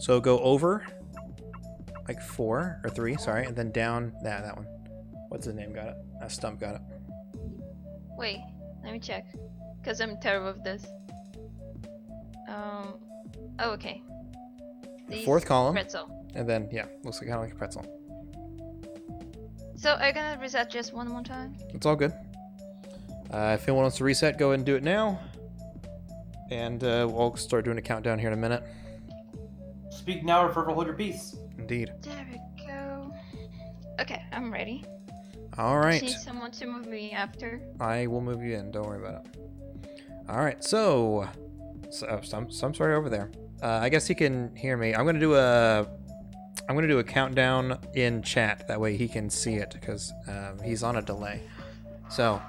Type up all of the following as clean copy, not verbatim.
So go over, like 4 or 3, sorry, and then down that one. What's his name? Got it. Stump got it. Wait, let me check. Because I'm terrible with this. Oh, okay. The 4th column. Pretzel. And then, yeah, looks like kind of like a pretzel. So are you gonna reset just one more time? It's all good. If anyone wants to reset, go ahead and do it now. And we'll start doing a countdown here in a minute. Speak now or forever hold your peace. Indeed. There we go. Okay, I'm ready. All right. Need someone to move me after. I will move you in. Don't worry about it. All right. So some sort over there. I guess he can hear me. I'm gonna do a countdown in chat. That way he can see it because he's on a delay. So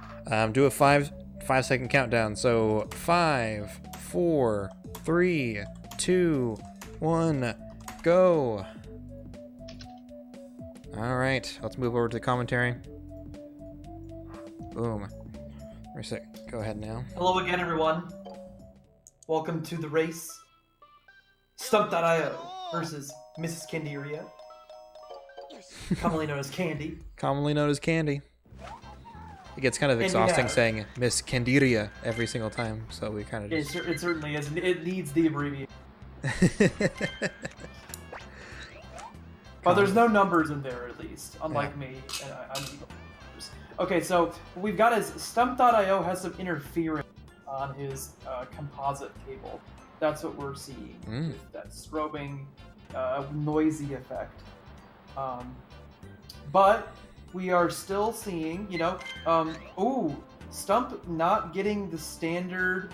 do a 5-second countdown. So 5, 4, 3, 2, 1, go. All right. Let's move over to the commentary. Boom. Reset. Go ahead now. Hello again, everyone. Welcome to the race. Stumpdotio versus MrsCandyria, commonly known as Candy. Commonly known as Candy. It gets kind of exhausting saying MrsCandyria every single time, so we kind of just... It certainly is. It needs the abbreviation. But there's no numbers in there, at least, unlike me. And I'm numbers. Okay, so what we've got is Stumpdotio has some interference on his composite cable. That's what we're seeing. With that strobing, noisy effect. But we are still seeing, Stump not getting the standard,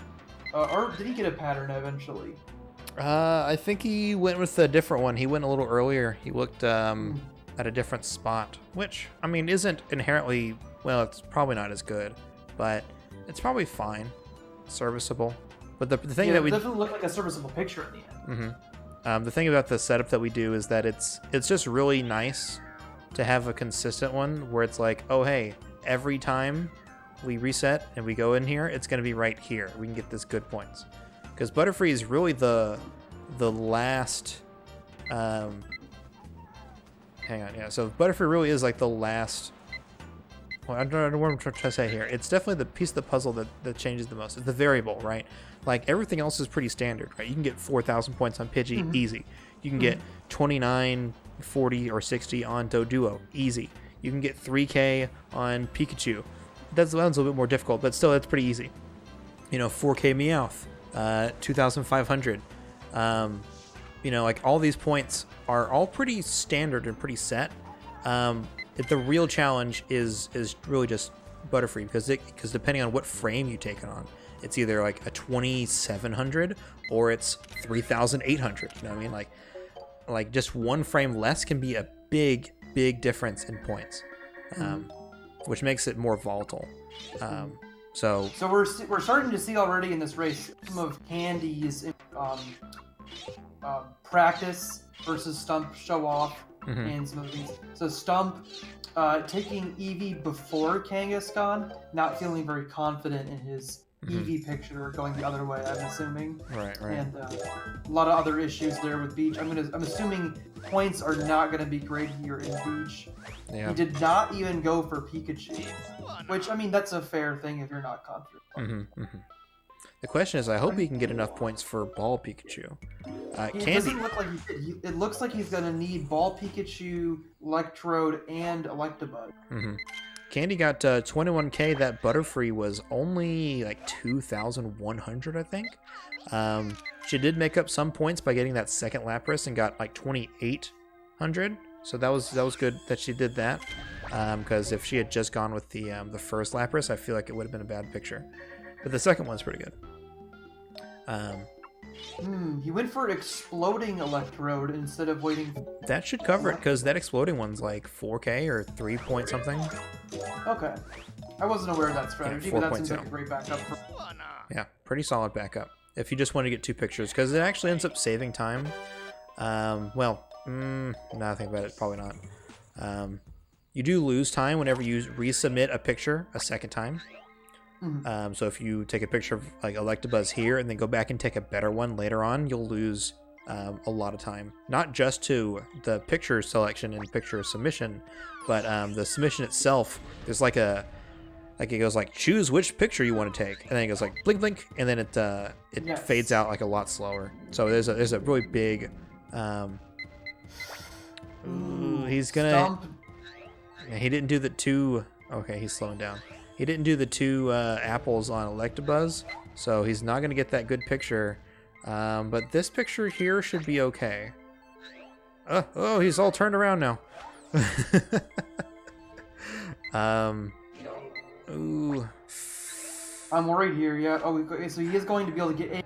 or did he get a pattern eventually? I think he went with a different one. He went a little earlier. He looked at a different spot, which, I mean, isn't inherently, well, it's probably not as good, but it's probably fine, serviceable. But the thing that it doesn't look like a serviceable picture in the end. The thing about the setup that we do is that it's just really nice to have a consistent one where it's like, oh hey, every time we reset and we go in here, it's going to be right here. We can get this good points. Because Butterfree is really the last. Hang on, yeah. So Butterfree really is like the last. Well, I don't know what I'm trying to say here. It's definitely the piece of the puzzle that changes the most. It's the variable, right? Like everything else is pretty standard, right? You can get 4,000 points on Pidgey, easy. You can get 29, 40, or 60 on Doduo, easy. You can get 3K on Pikachu. That one's a little bit more difficult, but still, it's pretty easy. 4K Meowth, 2,500. Like all these points are all pretty standard and pretty set. The real challenge is really just Butterfree because depending on what frame you take it on, it's either like a 2,700 or it's 3,800. You know what I mean? Like just one frame less can be a big difference in points, which makes it more volatile. So we're starting to see already in this race some of Candy's practice versus Stump show off and some of these. So Stump taking Eevee before Kangaskhan, not feeling very confident in his Eevee picture, going the other way, I'm assuming. Right. And a lot of other issues there with Beach. I'm assuming points are not going to be great here in Beach. Yeah. He did not even go for Pikachu, which, I mean, that's a fair thing if you're not confident. The question is, I hope he can get enough points for Ball Pikachu. It doesn't look like he did. It looks like he's going to need Ball Pikachu, Electrode, and Electabuzz. Candy got 21K. That Butterfree was only like 2,100, I think. She did make up some points by getting that second Lapras and got like 2,800. So that was good that she did that. Because if she had just gone with the first Lapras, I feel like it would have been a bad picture. But the second one's pretty good. He went for Exploding Electrode instead of waiting. That should cover it because that exploding one's like 4K or 3 point something. Okay. I wasn't aware of that strategy, Yeah, but that seems like a great backup. Yeah, pretty solid backup. If you just want to get 2 pictures, because it actually ends up saving time. Now I think about it, probably not. You do lose time whenever you resubmit a picture a second time. So if you take a picture of like Electabuzz here and then go back and take a better one later on, you'll lose a lot of time. Not just to the picture selection and picture submission, but the submission itself. There's like it goes like choose which picture you want to take, and then it goes like blink blink, and then it Yes. fades out like a lot slower. So there's a really big. Ooh, he's gonna. Stump. He didn't do the two. Okay, he's slowing down. He didn't do the two apples on Electabuzz, so he's not gonna get that good picture. But this picture here should be okay. Oh, he's all turned around now. Ooh. I'm worried here. Yeah. Oh, okay, so he is going to be able to get a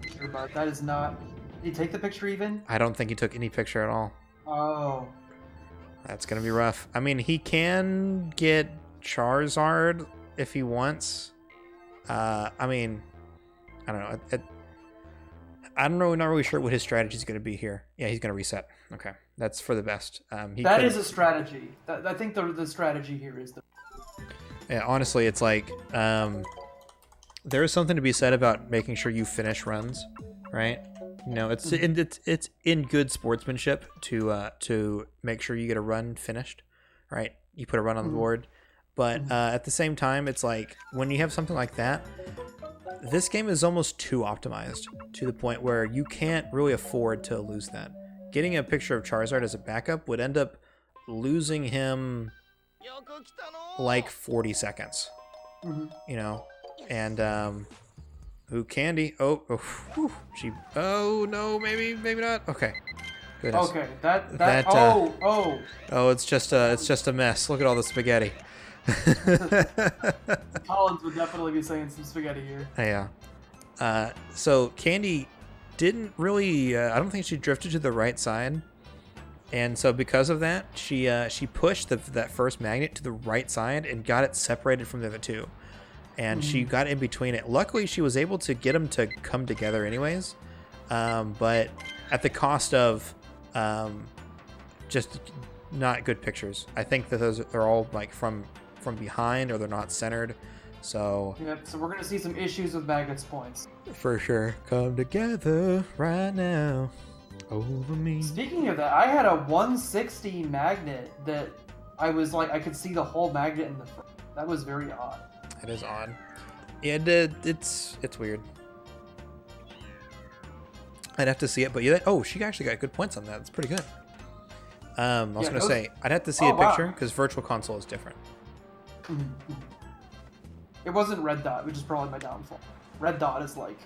picture, but that is not. Did he take the picture even? I don't think he took any picture at all. Oh. That's gonna be rough. I mean, he can get Charizard if he wants. I mean, I don't know. I'm not really sure what his strategy is going to be here. Yeah, he's going to reset. Okay, that's for the best. That is a strategy. I think the strategy here is the. Yeah, honestly, it's like there is something to be said about making sure you finish runs, right? You know, it's in good sportsmanship to make sure you get a run finished, right? You put a run on the board, but at the same time, it's like when you have something like that. This game is almost too optimized to the point where you can't really afford to lose that. Getting a picture of Charizard as a backup would end up losing him like 40 seconds, you know? And, ooh, Candy. Oh no, maybe not. Okay. Goodness. Okay, oh, it's just a mess. Look at all the spaghetti. Collins would definitely be saying some spaghetti here. Yeah. So Candy didn't really. I don't think she drifted to the right side, and so because of that, she pushed that first magnet to the right side and got it separated from the other two, and she got in between it. Luckily, she was able to get them to come together, anyways, but at the cost of just not good pictures. I think that those are all like from behind, or they're not centered. So yep, so we're gonna see some issues with magnets points. For sure. Come together right now over me. Speaking of that, I had a 160 magnet that I was like, I could see the whole magnet in the front. That was very odd. It is odd. Yeah, it's weird. I'd have to see it, but yeah. Oh, she actually got good points on that. It's pretty good. I was gonna say I'd have to see a picture because Virtual Console is different. It wasn't Red Dot, which is probably my downfall. Red Dot is like.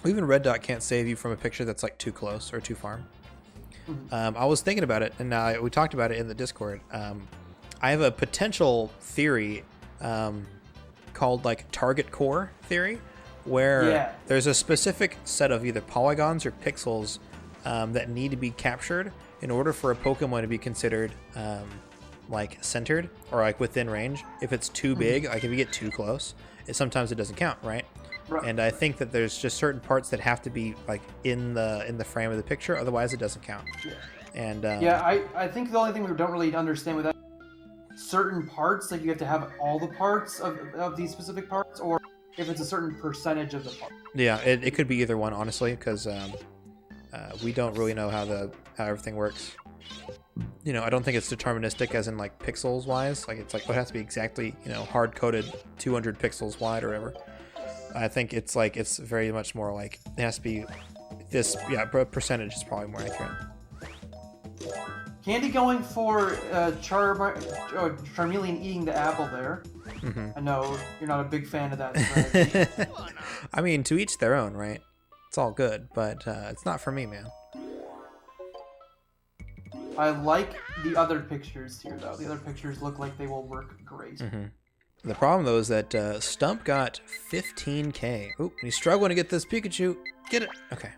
Even Red Dot can't save you from a picture that's like too close or too far. I was thinking about it, and we talked about it in the Discord. I have a potential theory called like target core theory, where there's a specific set of either polygons or pixels that need to be captured in order for a Pokemon to be considered like centered or like within range. If it's too big, like if you get too close, sometimes it doesn't count, right? And I think that there's just certain parts that have to be like in the frame of the picture, otherwise it doesn't count. And I think the only thing we don't really understand with that, certain parts, that you have to have all the parts of these specific parts, or if it's a certain percentage of the part. Yeah, it could be either one, honestly, because we don't really know how everything works. You know, I don't think it's deterministic as in like pixels wise. Like it's like it has to be exactly, you know, hard coded 200 pixels wide or whatever. I think it's like it's very much more like it has to be this. Yeah, percentage is probably more accurate. Candy going for Charmeleon eating the apple there. I know you're not a big fan of that strategy. I mean, to each their own, right? It's all good, but it's not for me, man. I like the other pictures here, though. The other pictures look like they will work great. The problem, though, is that Stump got 15k. Oop, he's struggling to get this Pikachu. Get it. Okay.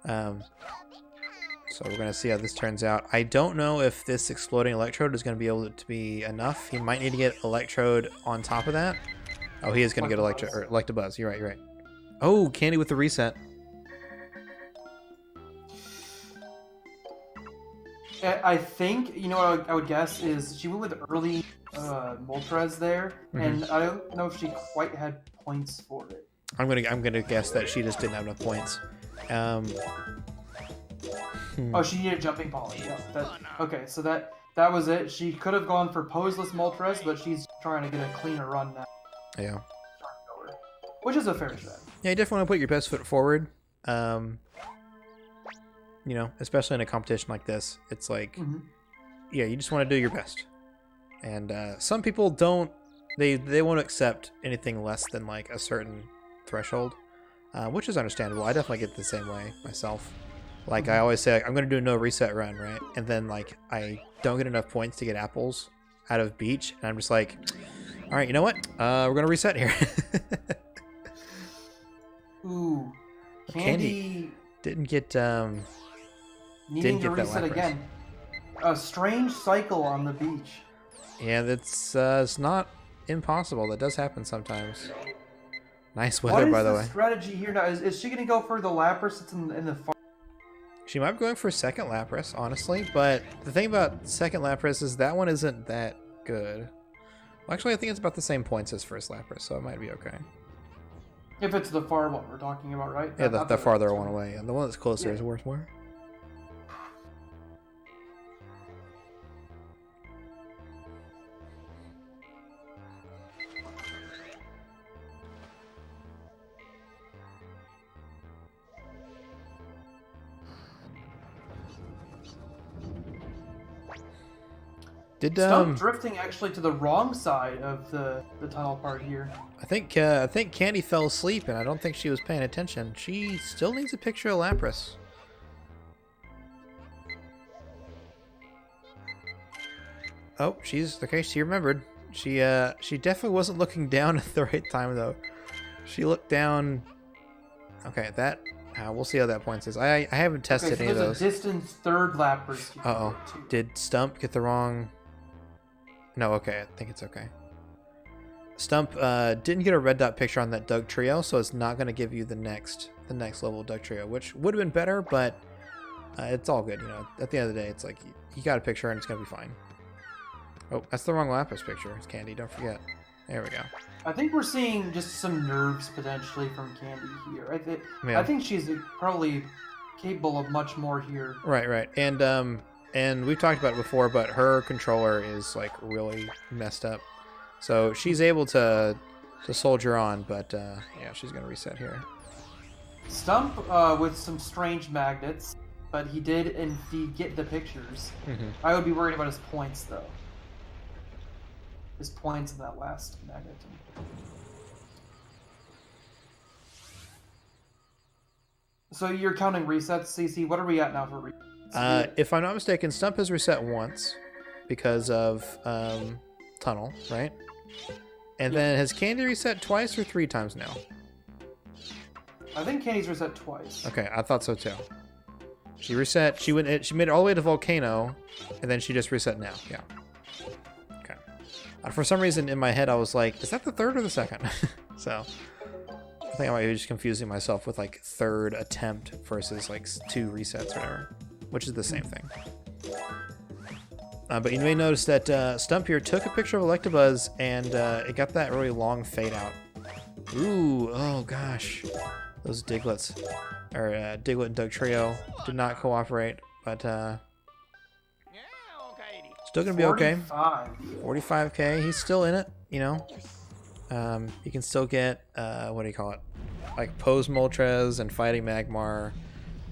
So we're going to see how this turns out. I don't know if this exploding Electrode is going to be able to be enough. He might need to get Electrode on top of that. Oh, he is going to get Electabuzz. You're right. Oh, Candy with the reset. I think, you know what I would guess is she went with early Moltres there, and I don't know if she quite had points for it. I'm gonna guess that she just didn't have enough points. Oh, she needed jumping poly. Yeah, okay, so that was it. She could have gone for poseless Moltres, but she's trying to get a cleaner run now. Yeah. Which is a fair strat. Yeah, you definitely want to put your best foot forward. You know, especially in a competition like this, it's like, yeah, you just want to do your best. And some people don't, they won't accept anything less than like a certain threshold, which is understandable. I definitely get the same way myself. Like I always say, like, I'm going to do a no reset run, right? And then like I don't get enough points to get apples out of beach, and I'm just like, all right, you know what? We're going to reset here. Ooh, Candy didn't get needing to reset again. A strange cycle on the beach. Yeah, that's it's not impossible. That does happen sometimes. Nice weather, by the way. What is the strategy here now? Is she gonna go for the Lapras that's in the far? She might be going for second Lapras, honestly. But the thing about second Lapras is that one isn't that good. Well, actually, I think it's about the same points as first Lapras, so it might be okay. If it's the far one we're talking about, right? Yeah, the farther one away. And the one that's closer is worth more. Did Stump drifting actually to the wrong side of the tunnel part here. I think Candy fell asleep, and I don't think she was paying attention. She still needs a picture of Lapras. Oh, she's okay. She remembered. She definitely wasn't looking down at the right time though. She looked down. Okay, that we'll see how that points is. I haven't tested any of those. There's a distance third Lapras. Uh oh. Did Stump get the wrong? No. Okay, I think it's okay. Stump didn't get a red dot picture on that Doug trio, so it's not going to give you the next level of Doug trio, which would have been better, but it's all good. You know, at the end of the day, it's like you got a picture and it's going to be fine. Oh, that's the wrong Lapras picture. It's Candy. Don't forget. There we go. I think we're seeing just some nerves potentially from Candy here. I think she's probably capable of much more here. Right. And we've talked about it before, but her controller is like really messed up. So she's able to soldier on, but yeah, she's gonna reset here. Stump with some strange magnets, but he did indeed get the pictures. I would be worried about his points though. His points in that last magnet. So you're counting resets, CC. What are we at now for resets? If I'm not mistaken, Stump has reset once because of Tunnel, right? And then has Candy reset twice or 3 times now? I think Candy's reset twice. Okay, I thought so too. She reset. She made it all the way to Volcano, and then she just reset now. Yeah. Okay. For some reason in my head I was like, is that the third or the second? So I think I might be just confusing myself with like third attempt versus like 2 resets or whatever, which is the same thing. But you may notice that Stump here took a picture of Electabuzz, and it got that really long fade out. Ooh, oh gosh. Those Diglets, or Diglett and Doug Trio, did not cooperate, but still gonna be okay. 45k, he's still in it, you know. You can still get, what do you call it? Like Pose Moltres and Fighting Magmar.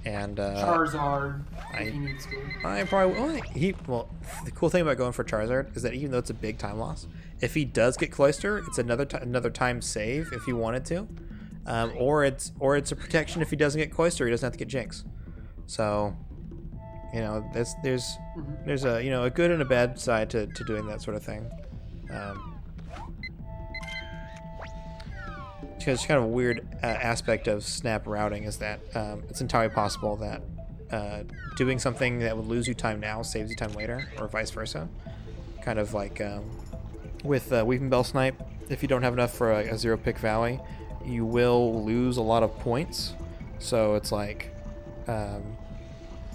And Charizard, if he needs to. I probably well. The cool thing about going for Charizard is that even though it's a big time loss, if he does get Cloyster, it's another time save if he wanted to, or it's a protection if he doesn't get Cloyster, he doesn't have to get Jinx. So, you know, there's a a good and a bad side to doing that sort of thing. Because kind of a weird aspect of snap routing is that it's entirely possible that doing something that would lose you time now saves you time later, or vice versa. Kind of like with Weeping Bell Snipe, if you don't have enough for a 0-pick Valley, you will lose a lot of points. So it's like,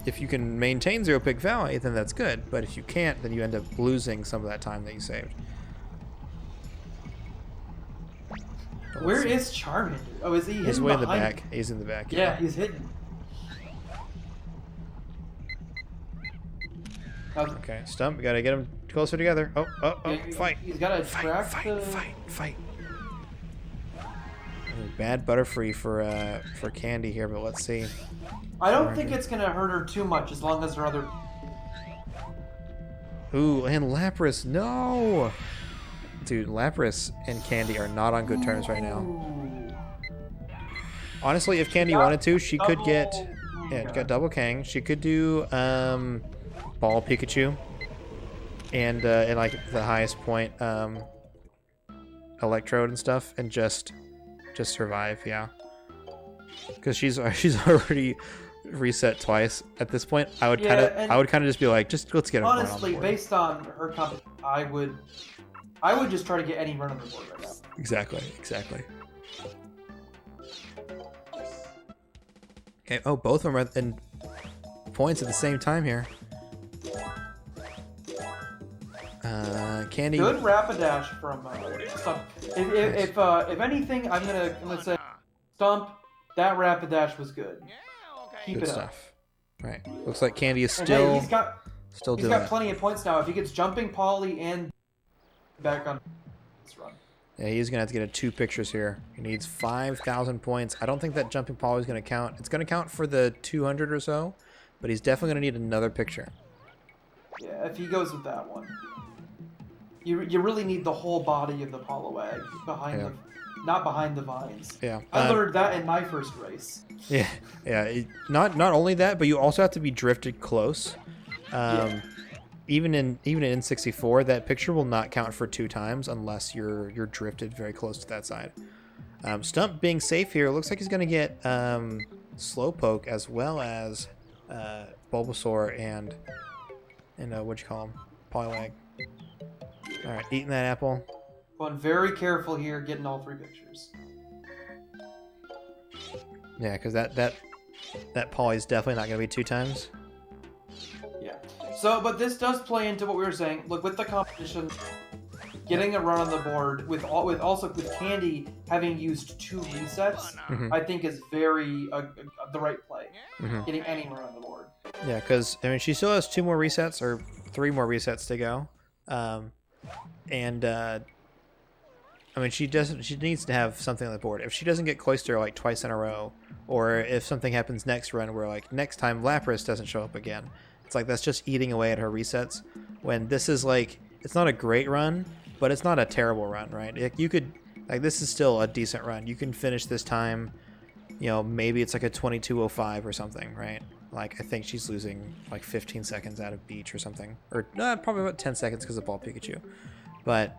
if you can maintain 0-pick Valley, then that's good. But if you can't, then you end up losing some of that time that you saved. But Where let's see. is Charmander? Oh, is he hidden He's way in the behind? back. He's in the back. Yeah, he's hidden. Okay, Stump, we gotta get them closer together. Oh, Yeah, fight. He's got to track Fight. Bad Butterfree for Candy here, but let's see. I don't think it's gonna hurt her too much as long as her other. Ooh, and Lapras, no! Dude, Lapras and Candy are not on good terms right now. Ooh. Honestly, if Candy wanted to, she could get... Oh Yeah, God. got double Kang. She could do Ball Pikachu. And like the highest point, Electrode and stuff, and just survive, yeah. Because she's already reset twice at this point. I would kind of just be like, let's get her on Honestly, board. based on her competition, I would just try to get any run on the board right now. Exactly. Okay. Oh, both of them are in points at the same time here. Candy. Good Rapidash from Stump. If anything, I'm gonna say Stump. That Rapidash was good. Keep Good it up. stuff. Right. Looks like Candy is And still hey, he's got doing it. plenty of points now. If he gets jumping Polly and back on this run. Yeah, he's gonna have to get 2 pictures here. He needs 5,000 points. I don't think that jumping Poly is gonna count. It's gonna count for the 200 or so, but he's definitely gonna need another picture. Yeah, if he goes with that one. You really need the whole body of the Poliwag behind not behind the vines. Yeah. I learned that in my first race. Yeah. Not only that, but you also have to be drifted close. Even in N64, that picture will not count for 2 times unless you're drifted very close to that side. Stump being safe here, looks like he's gonna get Slowpoke as well as Bulbasaur and what'd you call him? Poliwag. All right, eating that apple. Going very careful here, getting all 3 pictures. Yeah, because that Poly is definitely not gonna be 2 times. Yeah. So, but this does play into what we were saying. Look, with the competition, getting a run on the board with Candy having used 2 resets, I think is very the right play. Getting any run on the board. Yeah, because I mean she still has 2 more resets or 3 more resets to go, I mean she needs to have something on the board. If she doesn't get Cloyster like twice in a row, or if something happens next run where like next time Lapras doesn't show up again, it's like that's just eating away at her resets. When this is like it's not a great run, but it's not a terrible run, right? You could this is still a decent run. You can finish this time, maybe it's like a 22:05 or something, right? Like I think she's losing like 15 seconds out of Beach or something, or probably about 10 seconds because of Ball Pikachu, but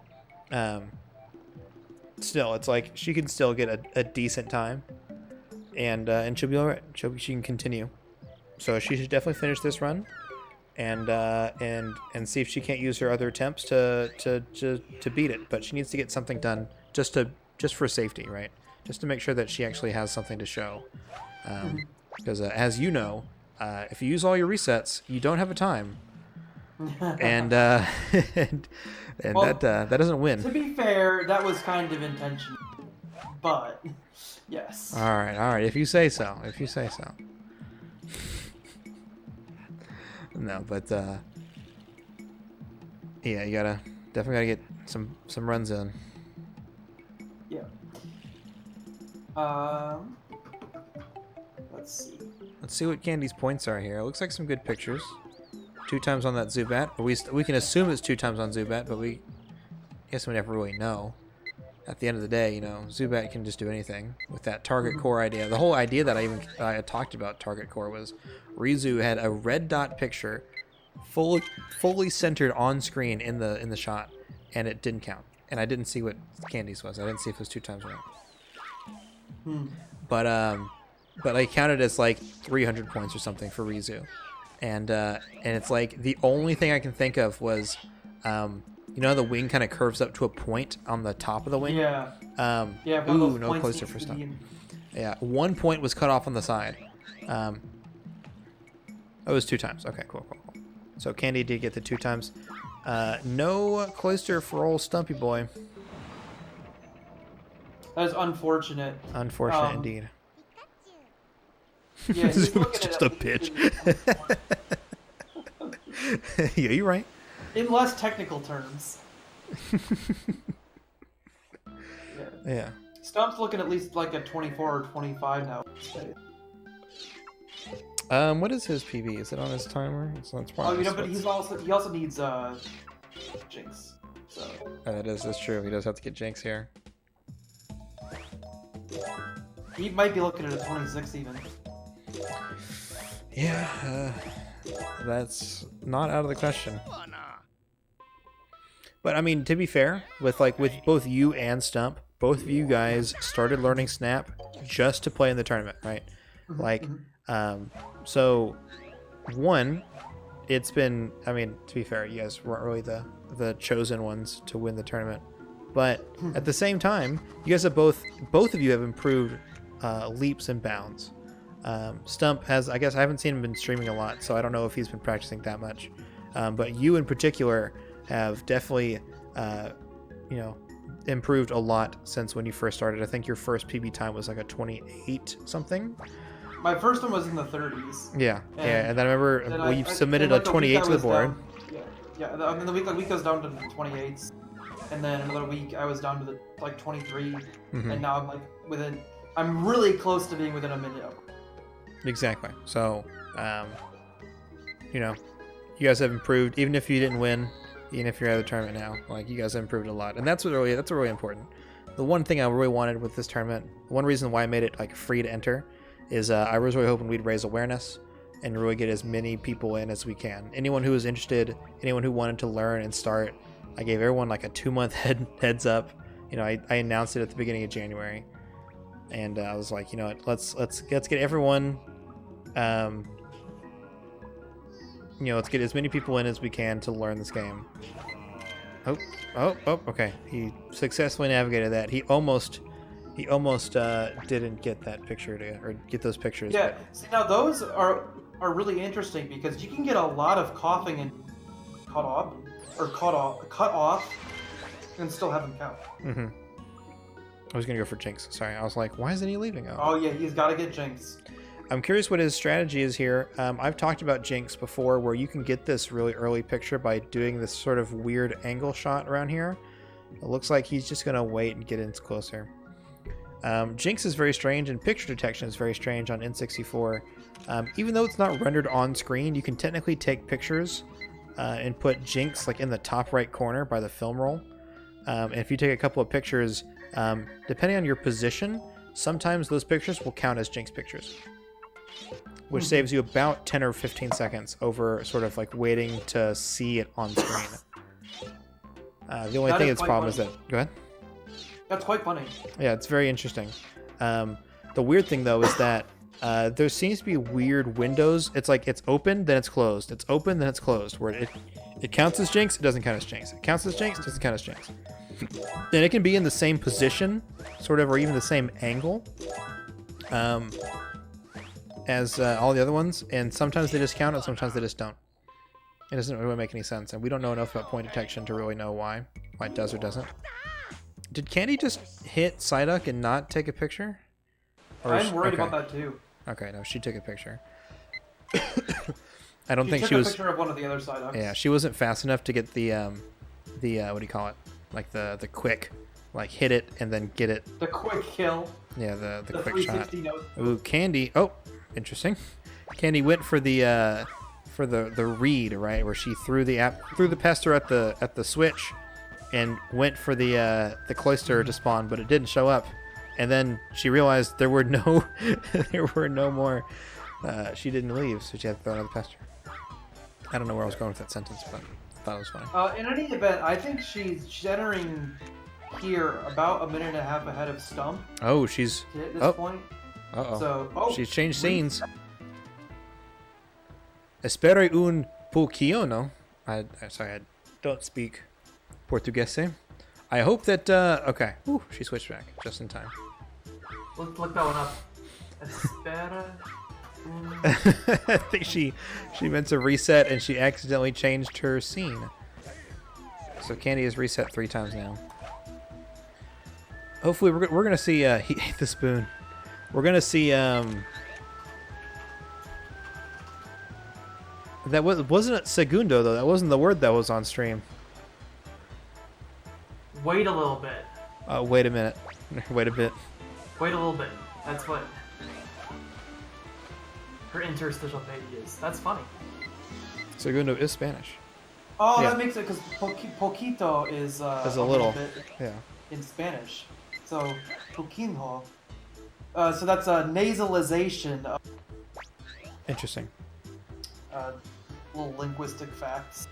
still, it's like she can still get a decent time, and she'll be all right. She can continue. So she should definitely finish this run, and see if she can't use her other attempts to beat it. But she needs to get something done just for safety, right? Just to make sure that she actually has something to show. Because as you know, if you use all your resets, you don't have a time, and well, that doesn't win. To be fair, that was kind of intentional, but yes. All right. If you say so. No, but yeah, you definitely gotta get some runs in. Yeah. Let's see what Candy's points are here. It looks like some good pictures. 2 times on that Zubat. We can assume it's 2 times on Zubat, but I guess we never really know. At the end of the day, Zubat can just do anything with that target core idea. The whole idea that I had talked about target core was Rizu had a red dot picture fully centered on screen in the shot, and it didn't count. And I didn't see what Candy's was. I didn't see if it was 2 times or not. But I counted as like 300 points or something for Rizu. And it's like the only thing I can think of was the wing kind of curves up to a point on the top of the wing. Yeah. Ooh, no Cloyster for stuff. Yeah, 1 point was cut off on the side. It was 2 times. Okay, cool. So Candy did get the 2 times. No Cloyster for old Stumpy boy. That is unfortunate. Unfortunate indeed. Yeah, This was just a pitch. Yeah, you're right. In less technical terms. Yeah. Stump's looking at least like a 24 or 25 now. What is his PB? Is it on his timer? It's Oh, you know, but he also needs Jinx. So. That's true. He does have to get Jinx here. He might be looking at a 26 even. Yeah, that's not out of the question. But I mean, to be fair, with both you and Stump, both of you guys started learning Snap just to play in the tournament, right? So one, it's been, I mean, to be fair, you guys weren't really the chosen ones to win the tournament, but at the same time, you guys have both of you have improved leaps and bounds. Stump has, I guess I haven't seen him been streaming a lot, so I don't know if he's been practicing that much. But you in particular have definitely, improved a lot since when you first started. I think your first PB time was like a 28 something. My first one was in the 30s. Yeah, and then I remember you submitted a 28 to the board. And then the week I was down to the 28s, and then another week I was down to the 23, and now I'm really close to being within a minute. Exactly. So, you guys have improved, even if you didn't win, even if you're out of the tournament now. Like, you guys have improved a lot, and that's really important. The one thing I really wanted with this tournament, one reason why I made it like free to enter, is I was really hoping we'd raise awareness and really get as many people in as we can. Anyone who was interested, anyone who wanted to learn and start, I gave everyone like a 2-month heads up. I announced it at the beginning of January, and I was like, let's get everyone. Let's get as many people in as we can to learn this game. Oh, okay. He successfully navigated that. He almost didn't get that picture or get those pictures. Yeah. See, now those are really interesting because you can get a lot of coughing and cut off, and still have them count. Mm-hmm. I was gonna go for Jinx. Sorry, I was like, why isn't he leaving? Oh yeah, he's got to get Jinx. I'm curious what his strategy is here. I've talked about Jinx before, where you can get this really early picture by doing this sort of weird angle shot around here. It looks like he's just gonna wait and get in closer. Jinx is very strange, and picture detection is very strange on N64. Even though it's not rendered on screen, you can technically take pictures and put Jinx like in the top right corner by the film roll. And if you take a couple of pictures, depending on your position, sometimes those pictures will count as Jinx pictures, which saves you about 10 or 15 seconds over sort of like waiting to see it on screen. The only thing that's problem is that... Go ahead. That's quite funny. Yeah, it's very interesting. The weird thing, though, is that there seems to be weird windows. It's like it's open, then it's closed. It's open, then it's closed. Where it counts as Jinx, it doesn't count as Jinx. It counts as Jinx, it doesn't count as Jinx. And it can be in the same position, sort of, or even the same angle as all the other ones. And sometimes they just count it, sometimes they just don't. It doesn't really make any sense. And we don't know enough about point detection to really know why it does or doesn't. Did Candy just hit Psyduck and not take a picture? I'm worried about that too. Okay, no, she took a picture. I don't think she she was. Took a picture of one of the other Psyducks. Yeah, she wasn't fast enough to get the what do you call it? Like the quick, like hit it and then get it. The quick kill. Yeah, the quick shot. Note. Ooh, Candy. Oh, interesting. Candy went for the read, right, where she threw the pester at the switch, and went for the cloister to spawn, but it didn't show up. And then she realized there were no more. She didn't leave, so she had to throw another pester. I don't know where I was going with that sentence, but I thought it was funny. In any event, I think she's entering here about a minute and a half ahead of Stump. Oh, she's at this point. Uh-oh. So, she's changed scenes. Espere un poquito. I don't speak Portuguese. I hope that okay. Ooh, she switched back just in time. Let's look that one up. Espera. I think she meant to reset and she accidentally changed her scene. So Candy has reset 3 times now. Hopefully, we're gonna see. He ate the spoon. We're gonna see. That wasn't it segundo though. That wasn't the word that was on stream. Wait a little bit. Wait a minute. Wait a bit. Wait a little bit. That's what her interstitial baby is. That's funny. Segundo is Spanish. Oh, Yeah. that makes it because poquito is As a little. bit Yeah. in Spanish. So poquinho. So that's a nasalization of Interesting. little linguistic facts.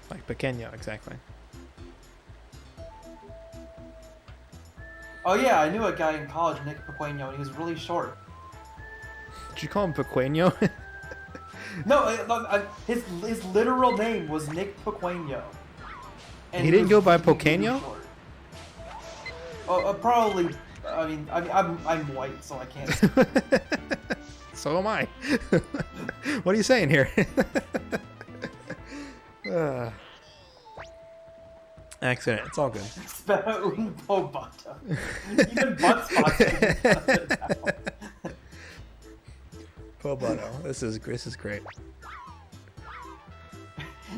Like pequeño, exactly. Oh yeah, I knew a guy in college, Nick Pequeño, and he was really short. Did you call him pequeño? No, his literal name was Nick Pequeño. And He didn't was go by really, really Pequeño? short. Oh, probably. I mean, I'm white, so I can't. So am I. What are you saying here? Accident. It's all good. Spera un po' butter. Even butt spots. Pobono. This is great.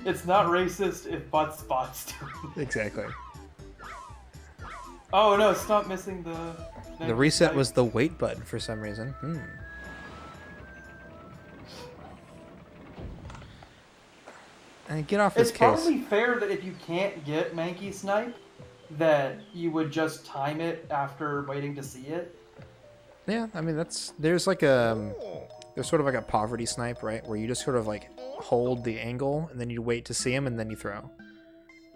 It's not racist if butt spots do. Exactly. Oh no! Stop missing the. The reset was the wait button for some reason. And get off this It's case. probably fair that if you can't get Mankey Snipe, that you would just time it after waiting to see it. Yeah, I mean there's sort of like a poverty snipe, right? Where you just sort of like hold the angle and then you wait to see him and then you throw.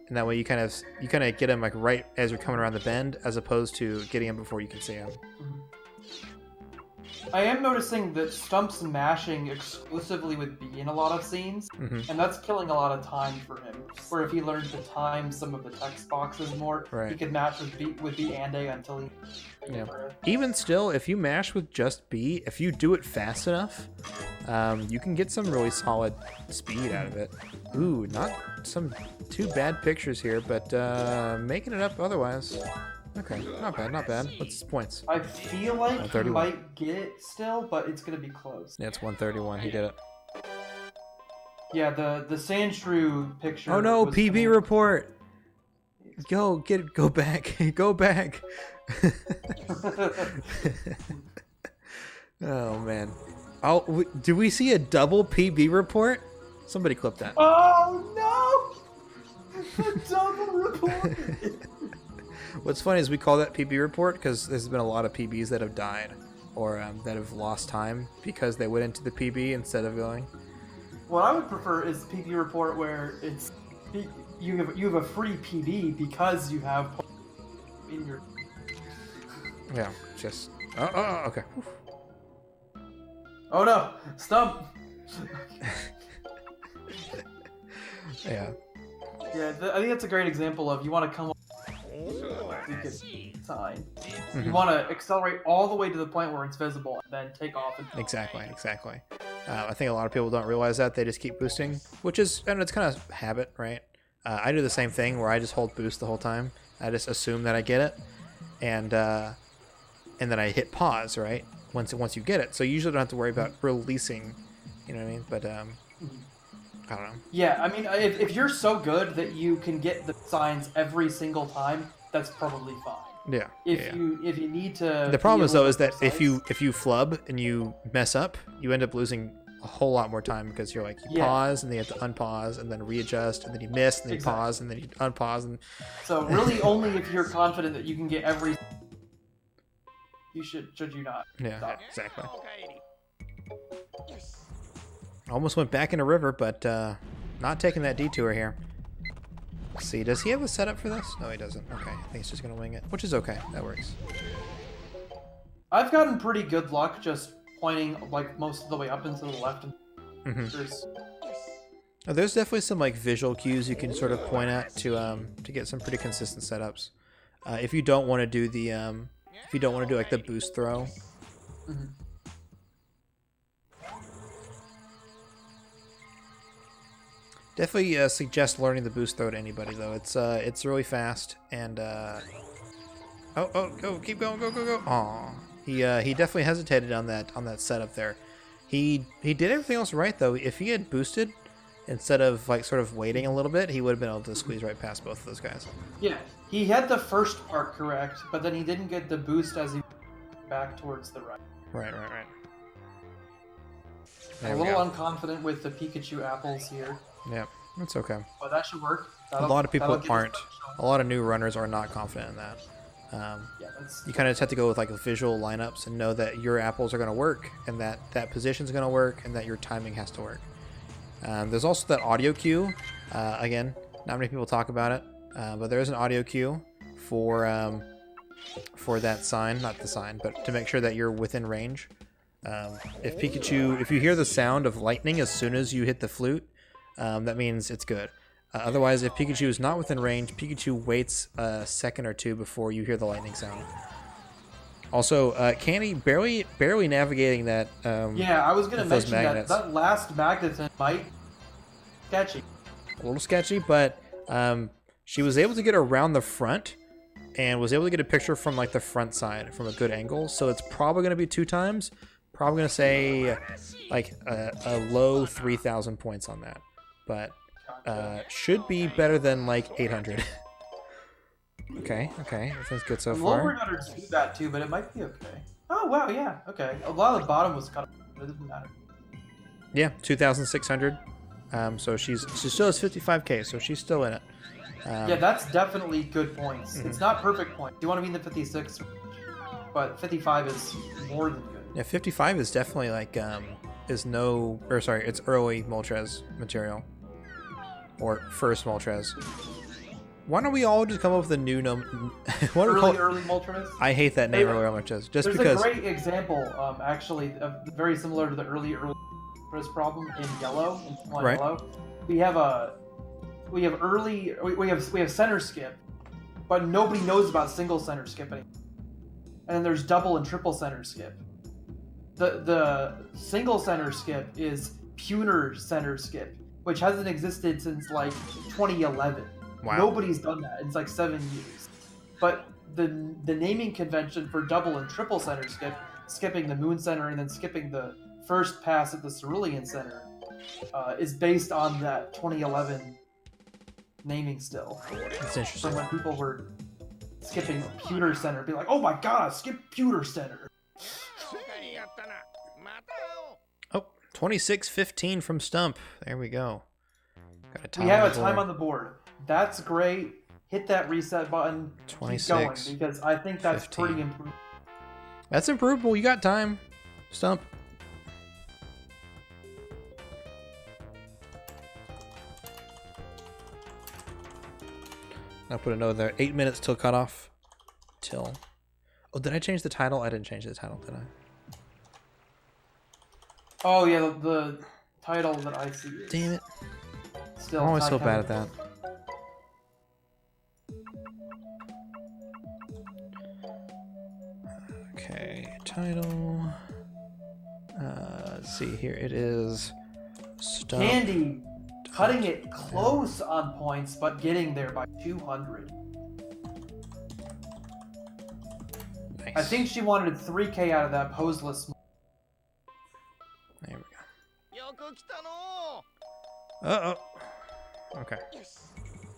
And that way you kind of get him like right as you're coming around the bend, as opposed to getting him before you can see him. I am noticing that Stump's mashing exclusively with B in a lot of scenes, and that's killing a lot of time for him. Where if he learned to time some of the text boxes more, he could mash with B and A until he. Yeah. Even still, if you mash with just B, if you do it fast enough, you can get some really solid speed out of it. Ooh, not some too bad pictures here, but making it up otherwise. Okay, not bad. What's the points? I feel like he might get it still, but it's gonna be close. Yeah, it's 131. He did it. Yeah, the Sandshrew picture. Oh no, PB report. Go back. Go back. Oh man. Do we see a double PB report? Somebody clip that. Oh no! A double report. What's funny is we call that PB report because there's been a lot of PBs that have died or that have lost time because they went into the PB instead of going. What I would prefer is the PB report where it's you have a free PB because you have in your. Yeah, just okay. Oh no, Stump. Yeah. Yeah, I think that's a great example of you want to come up with a sign. You want to accelerate all the way to the point where it's visible, and then take off. Exactly. I think a lot of people don't realize that. They just keep boosting, which is, and it's kind of habit, right? I do the same thing where I just hold boost the whole time. I just assume that I get it, and then I hit pause, right? Once you get it. So you usually don't have to worry about releasing, you know what I mean? But I don't know. Yeah, I mean, if you're so good that you can get the signs every single time, that's probably fine. Yeah. If you need to. The problem is though is that if you flub and you mess up, you end up losing a whole lot more time because you're like you pause and then you have to unpause and then readjust and then you miss and then you pause and then you unpause and. So really, only if you're confident that you can get every. You should you not? Yeah, stop. exactly. Almost went back in a river, but not taking that detour here. Let's see, does he have a setup for this? No, he doesn't. Okay, I think he's just gonna wing it, which is okay. That works. I've gotten pretty good luck just pointing like most of the way up and to the left. There's definitely some like visual cues you can sort of point at to get some pretty consistent setups. If you don't want to do the if you don't want to do like the boost throw. Definitely suggest learning the boost throw to anybody though. It's really fast and go, keep going, go. Aw. He definitely hesitated on that setup there. He did everything else right though. If he had boosted instead of like sort of waiting a little bit, he would have been able to squeeze right past both of those guys. Yeah, he had the first part correct, but then he didn't get the boost as he back towards the right. Right. A little unconfident with the Pikachu apples here. Yeah, that's okay. But that should work. A lot of people aren't. A lot of new runners are not confident in that. You kind of just have to go with like visual lineups and know that your apples are going to work and that position's going to work and that your timing has to work. There's also that audio cue. Again, not many people talk about it, but there is an audio cue for that sign, not the sign, but to make sure that you're within range. If you hear the sound of lightning as soon as you hit the flute, that means it's good. Otherwise, if Pikachu is not within range, Pikachu waits a second or two before you hear the lightning sound. Also, Candy barely navigating that. Yeah, I was gonna mention that last magneton might sketchy. A little sketchy, but she was able to get around the front and was able to get a picture from like the front side from a good angle. So it's probably gonna be 2 times. Probably gonna say like a low 3,000 points on that, but should be better than like 800. Okay, everything's good so far. Lower gunners do that too, but it might be okay. Oh wow, yeah, okay. A lot of the bottom was cut, but it doesn't matter. Yeah, 2,600. So she still has 55k, so she's still in it. Yeah, that's definitely good points. It's not perfect points. You want to be in the 56, but 55 is more than good. Yeah, 55 is definitely like it's early Moltres material or first Moltres. Why don't we all just come up with a new name? Early Moltres? I hate that name, early Moltres. There's a great example, actually, very similar to the early Moltres problem in yellow, in Pokemon Yellow. We have center skip, but nobody knows about single center skip anymore. And then there's double and triple center skip. The single center skip is puner center skip, which hasn't existed since like 2011. Wow. Nobody's done that. It's like 7 years. But the naming convention for double and triple center skip, skipping the Moon Center and then skipping the first pass at the Cerulean Center, is based on that 2011 naming still. That's interesting. From when people were skipping Pewter Center, be like, "Oh my god, I skipped Pewter Center." Oh, 26:15 from Stump. There we go. Got a time. We have a time on the board. That's great. Hit that reset button. 26. Keep going, because I think that's 15. pretty improved. That's improvable. You got time, Stump. I'll put a note there. 8 minutes till cutoff. Oh, did I change the title? I didn't change the title, did I? Oh yeah, the title that I see. Damn it! Still, I'm always so bad at that. Okay, title. Let's see here. It is Stump. Candy cutting it close on points, but getting there by 200. Nice. I think she wanted 3k out of that poseless. There we go. Uh-oh. Okay.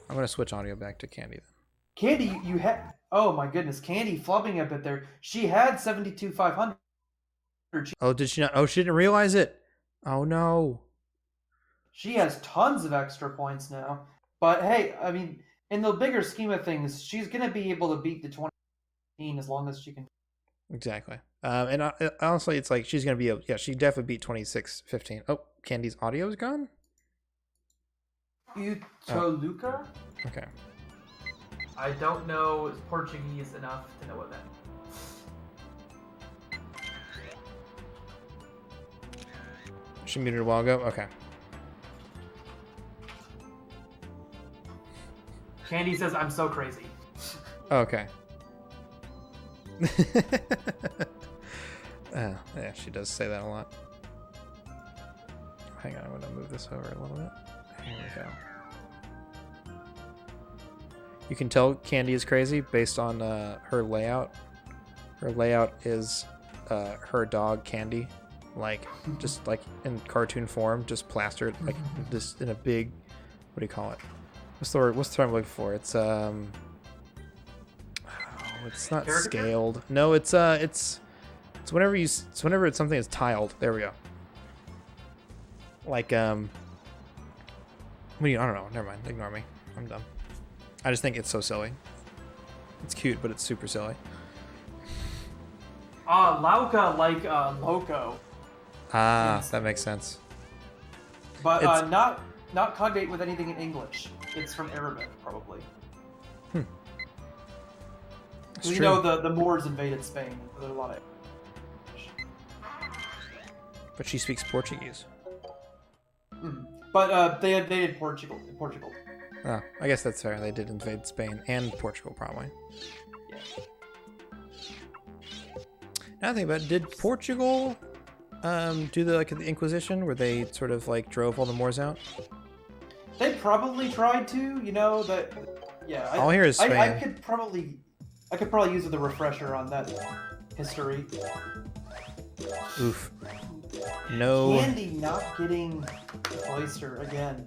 I'm going to switch audio back to Candy then. Candy, you had... Oh my goodness, Candy flubbing a bit there. She had 72,500. Oh, did she not? Oh, she didn't realize it. Oh, no. She has tons of extra points now. But hey, I mean, in the bigger scheme of things, she's going to be able to beat the 20 as long as she can. Exactly. And honestly, it's like she's going to be able... Yeah, she definitely beat 26:15. Oh, Candy's audio is gone? Utoluca? Okay. I don't know Portuguese enough to know what that means. She muted a while ago? Okay. Candy says, I'm so crazy. Okay. Yeah, she does say that a lot. Hang on, I'm going to move this over a little bit. Here we go. You can tell Candy is crazy based on her layout. Her layout is her dog Candy, like just like in cartoon form, just plastered like this in a big. What do you call it? What's the word? What's the term I'm looking for? It's it's not scaled. No, it's whenever it's whenever it's something that's tiled. There we go. Like I don't know. Never mind. Ignore me. I'm dumb. I just think it's so silly. It's cute, but it's super silly. Lauka like loco. That makes sense. But not cognate with anything in English. It's from Arabic, probably. You know the Moors invaded Spain. There's a lot of English. But she speaks Portuguese. But they invaded Portugal. Oh, I guess that's fair. They did invade Spain and Portugal, probably. Yeah. Now I think about it, did Portugal do the Inquisition, where they sort of like drove all the Moors out? They probably tried to, yeah. All here is Spain. I could probably use the refresher on that history. Oof. No. Candy not getting the cloister again.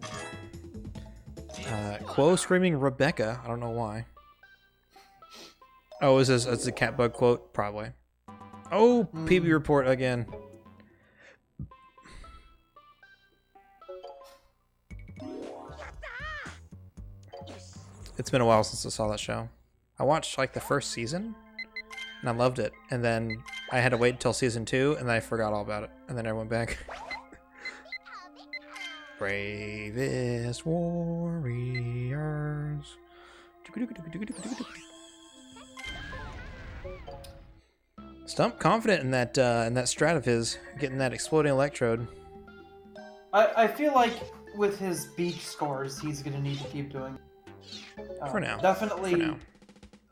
Quo screaming Rebecca. I don't know why. Oh, is this a cat bug quote? Probably. Oh, PB report again. It's been a while since I saw that show. I watched like the first season and I loved it. And then I had to wait until season 2 and then I forgot all about it. And then I went back. Bravest warriors. Stump confident in that strat of his, getting that exploding electrode. I feel like with his beach scores, he's gonna need to keep doing. For now. Definitely For now.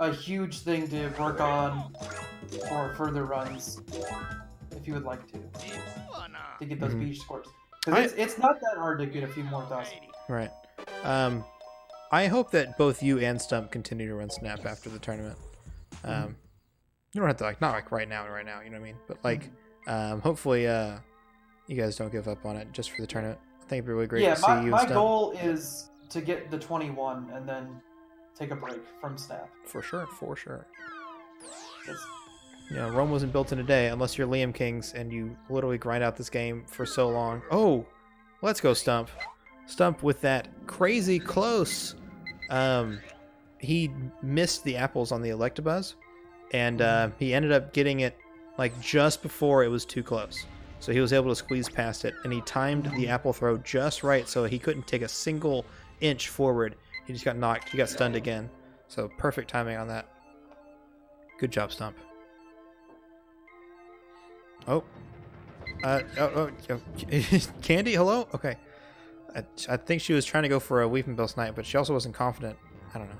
a huge thing to work on for further runs, if you would like to get those beach scores. Because it's not that hard to get a few more thousand. Right. I hope that both you and Stump continue to run Snap after the tournament. You don't have to not like right now, you know what I mean? But hopefully you guys don't give up on it just for the tournament. I think it'd be really great to see you and my Stump. goal is to get the 21 and then take a break from Snap. For sure. Yes. Rome wasn't built in a day unless you're Liam Kings and you literally grind out this game for so long. Oh, let's go Stump. Stump with that crazy close. He missed the apples on the Electabuzz, and he ended up getting it like just before it was too close. So he was able to squeeze past it, and he timed the apple throw just right so he couldn't take a single inch forward. He just got knocked. He got stunned again. So perfect timing on that. Good job, Stump. Oh. Candy, hello? Okay. I think she was trying to go for a Weeping Bell Snipe, but she also wasn't confident. I don't know.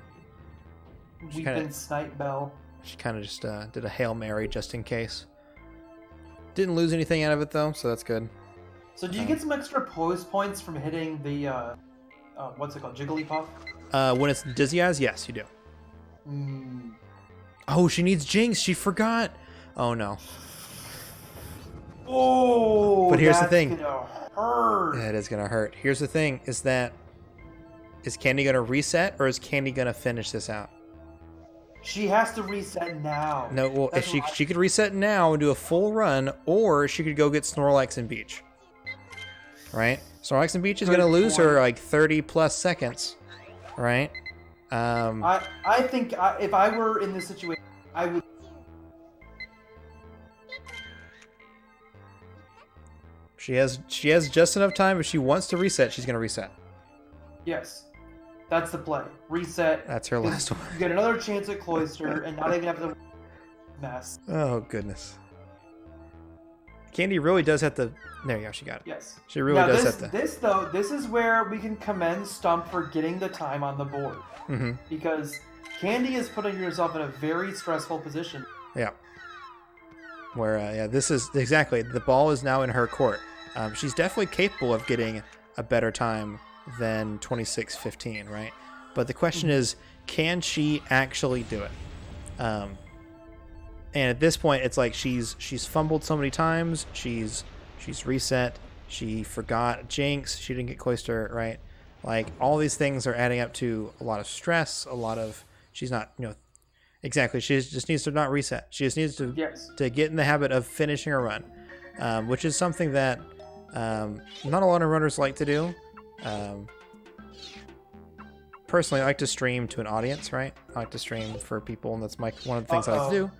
Weeping Snipe Bell. She kind of just did a Hail Mary just in case. Didn't lose anything out of it, though, so that's good. So do you get some extra points from hitting the, what's it called, Jigglypuff? When it's Dizzy Eyes, yes, you do. Mm. Oh, she needs Jinx. She forgot. Oh, no. Oh, but here's the thing. Gonna hurt. Yeah, it is gonna hurt. Here's the thing: is Candy gonna reset or is Candy gonna finish this out? She has to reset now. No, well, if she could reset now and do a full run, or she could go get Snorlax and Beach. Right? Snorlax and Beach is gonna lose her like 30 plus seconds. Right? I think if I were in this situation, I would. She has just enough time. If she wants to reset, she's gonna reset. Yes, that's the play. Reset. That's her last one. You get another chance at Cloyster and not even have to mess. Oh goodness. Candy really does have to. There you go. She got it. Yes. She really does have to. This is where we can commend Stump for getting the time on the board. Mm-hmm. Because Candy is putting herself in a very stressful position. Yeah. Where this is exactly the ball is now in her court. She's definitely capable of getting a better time than 26:15, right? But the question is, can she actually do it? And at this point, it's like she's fumbled so many times. She's reset. She forgot Jinx. She didn't get Cloister, right? Like, all these things are adding up to a lot of stress, a lot of... She's not, exactly. She just needs to not reset. She just needs to get in the habit of finishing a run, which is something that not a lot of runners like to do. Personally, I like to stream to an audience, right? I like to stream for people, and that's one of the things I like to do.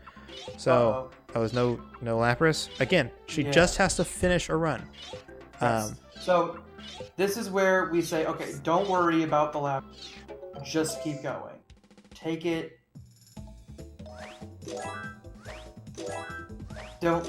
So, that was no Lapras. Again, she just has to finish a run. So, this is where we say, okay, don't worry about the lap. Just keep going. Take it. Don't.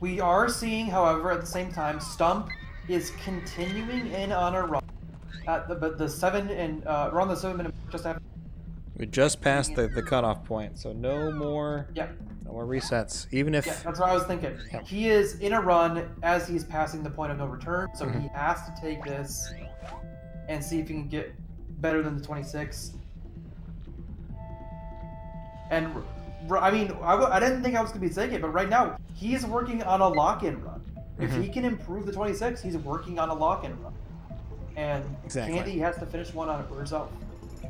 We are seeing, however, at the same time, Stump is continuing in on a run at the 7 and we're on the 7 minute just after. We just passed the cutoff point, so no more resets. Even if that's what I was thinking. Yep. He is in a run as he's passing the point of no return, so he has to take this and see if he can get better than the 26. And I mean, I didn't think I was going to be saying it, but right now, he's working on a lock-in run. If he can improve the 26, he's working on a lock-in run. And Candy has to finish one on it for herself.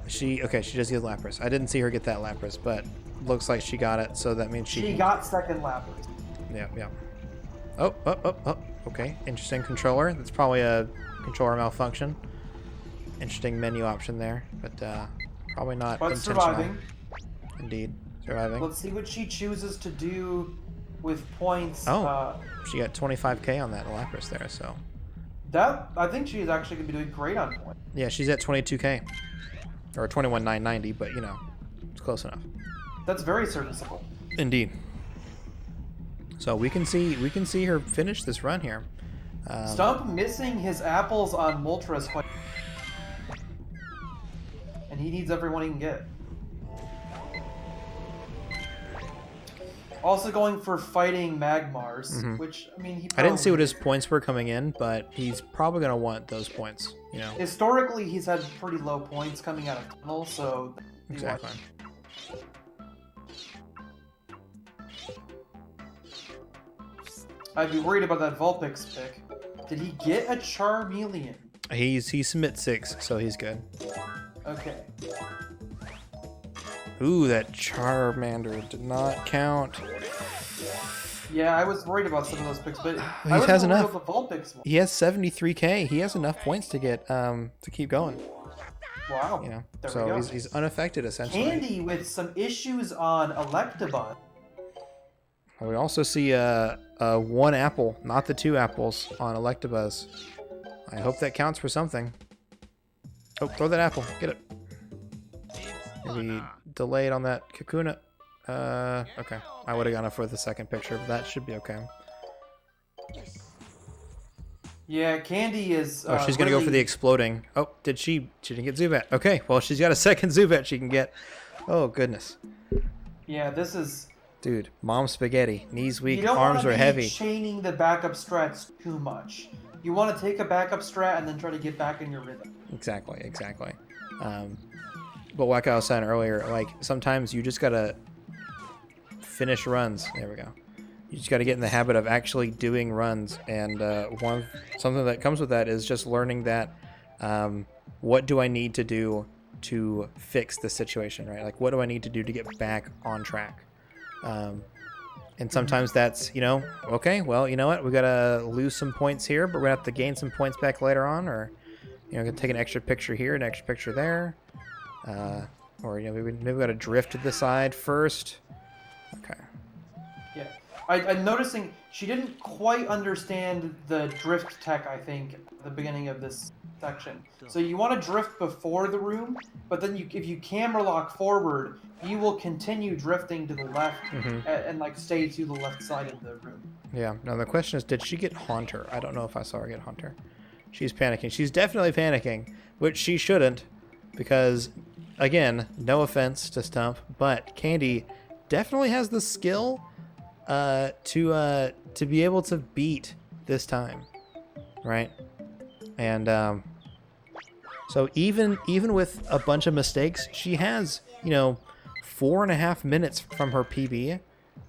She does get Lapras. I didn't see her get that Lapras, but looks like she got it, so that means she got second Lapras. Yeah. Oh, okay. Interesting controller. That's probably a controller malfunction. Interesting menu option there, but probably not intentional. Surviving. Indeed. Surviving. Let's see what she chooses to do with points. She got 25k on that Lapras there, so. I think she is actually going to be doing great on points. Yeah, she's at 22k. Or 21,990, but, it's close enough. That's very serviceable. Indeed. So we can see her finish this run here. Stump missing his apples on Moltres. And he needs everyone he can get. Also going for fighting Magmars, which, I mean, I didn't see what his points were coming in, but he's probably going to want those points, Historically, he's had pretty low points coming out of Tunnel, so... Exactly. I'd be worried about that Vulpix pick. Did he get a Charmeleon? He submit 6, so he's good. Okay. Ooh, that Charmander did not count. Yeah, I was worried about some of those picks, but he has enough. The Vulpix one. He has 73k. He has enough points to get to keep going. Wow. So he's unaffected essentially. Candy with some issues on Electabuzz. We also see a 1 apple, not the 2 apples on Electabuzz. I hope that counts for something. Oh, throw that apple. Get it. Maybe delayed on that Kakuna. Okay. I would have gone for the second picture, but that should be okay. Yeah, Candy is... she's going to go for the exploding. Oh, did she? She didn't get Zubat. Okay, well, she's got a second Zubat she can get. Oh, goodness. Yeah, this is... Dude, mom spaghetti. Knees weak, arms are heavy. You don't want to be chaining the backup strats too much. You want to take a backup strat and then try to get back in your rhythm. Exactly. But like I was saying earlier, like, sometimes you just got to finish runs. There we go. You just got to get in the habit of actually doing runs, and something that comes with that is just learning that what do I need to do to fix the situation, right? Like, what do I need to do to get back on track? And sometimes that's, okay, well, you know what? We got to lose some points here, but we're going to have to gain some points back later on, or, gonna take an extra picture here, an extra picture there. Or, maybe we got to drift to the side first. Okay. Yeah. I'm noticing she didn't quite understand the drift tech, I think, at the beginning of this section. So you want to drift before the room, but then if you camera lock forward, you will continue drifting to the left and like stay to the left side of the room. Yeah. Now the question is, did she get Haunter? I don't know if I saw her get Haunter. She's panicking. She's definitely panicking, which she shouldn't, because, again, no offense to Stump, but Candy definitely has the skill to be able to beat this time, right? And so even with a bunch of mistakes, she has, 4.5 minutes from her PB,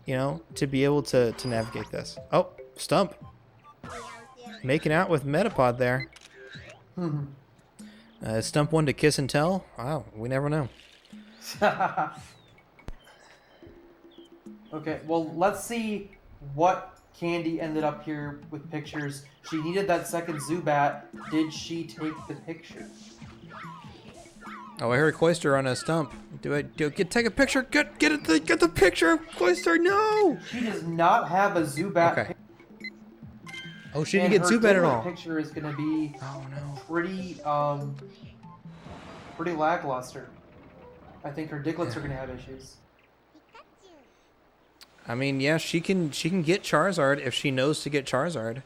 to be able to navigate this. Oh, Stump. Making out with Metapod there. Stump one to kiss and tell? Wow, we never know. Okay, well, let's see what Candy ended up here with pictures. She needed that second Zubat. Did she take the picture? Oh, I heard Cloyster on a Stump. Take a picture. Get the picture, Cloyster. No. She does not have a Zubat. Okay. Oh, she didn't get Zubat at all. The picture is going to be pretty lackluster. I think her Dicklets are going to have issues. I mean, yeah, she can get Charizard if she knows to get Charizard.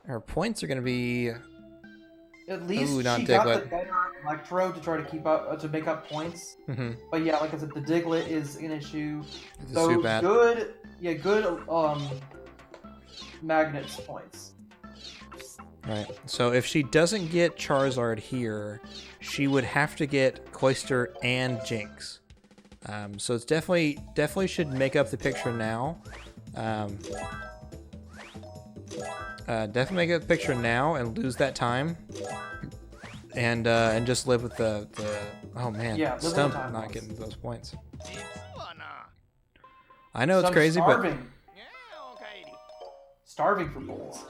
Her points are going to be... At least Ooh, not she Diglett. got the better Electro to try to keep up to make up points. But yeah, like I said, the Diglett is an issue. So Zubat. good Magnets points. Right. So if she doesn't get Charizard here, she would have to get Cloyster and Jinx. So it's definitely should make up the picture now. Definitely make up the picture now and lose that time. And just live with the oh man, Stump not getting those points. I know it's crazy, starving. but starving for points.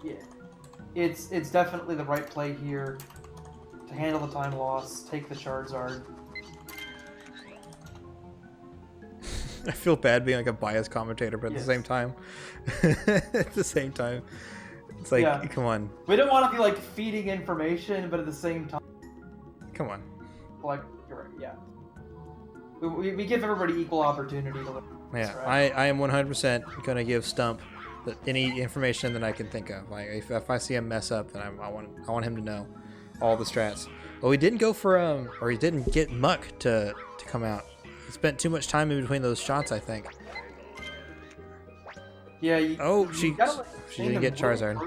Yeah, it's definitely the right play here to handle the time loss, take the Charizard. I feel bad being like a biased commentator, but at the same time, it's like, come on. We don't want to be like feeding information, but at the same time, come on. Like, you're right, yeah. We give everybody equal opportunity to learn. Yeah, right? I am 100% gonna give Stump any information that I can think of. Like if I see him mess up, then I want him to know all the strats. But we didn't go for or he didn't get Muck to come out. He spent too much time in between those shots, I think. Yeah. She didn't get Charizard.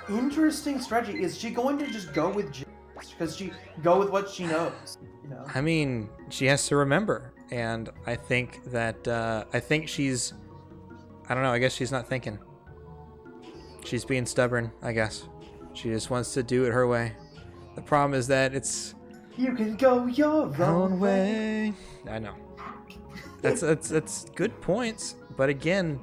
Interesting strategy. Is she going to just go with Jinx? Because she go with what she knows. I mean, she has to remember, and I think that she's. I don't know. I guess she's not thinking. She's being stubborn. I guess she just wants to do it her way. The problem is that it's. You can go your own way. I know. That's good points, but again,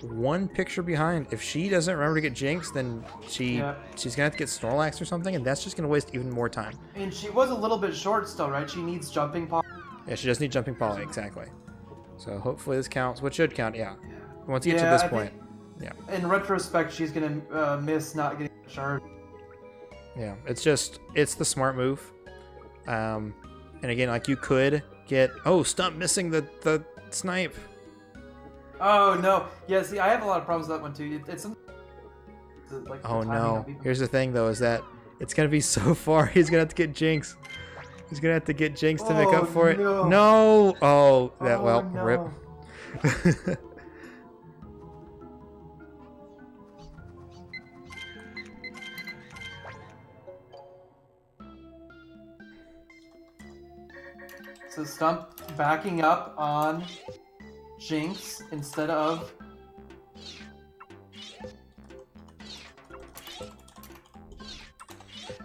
one picture behind. If she doesn't remember to get Jinx, then she's gonna have to get Snorlax or something, and that's just gonna waste even more time. And she was a little bit short still, right? She needs jumping poly. Yeah, she just needs jumping poly, exactly. So hopefully this counts, which should count. Yeah. Once you get to this point, in retrospect, she's gonna miss not getting the charge. Yeah, it's the smart move. And again, like you could get Stump missing the snipe. Oh no! Yeah, see, I have a lot of problems with that one too. It's like oh no! Here's the thing though, is that it's gonna be so far. He's gonna have to get Jinx. He's gonna have to get Jinx to make up for it. No! Oh, rip. So Stump backing up on Jinx instead of...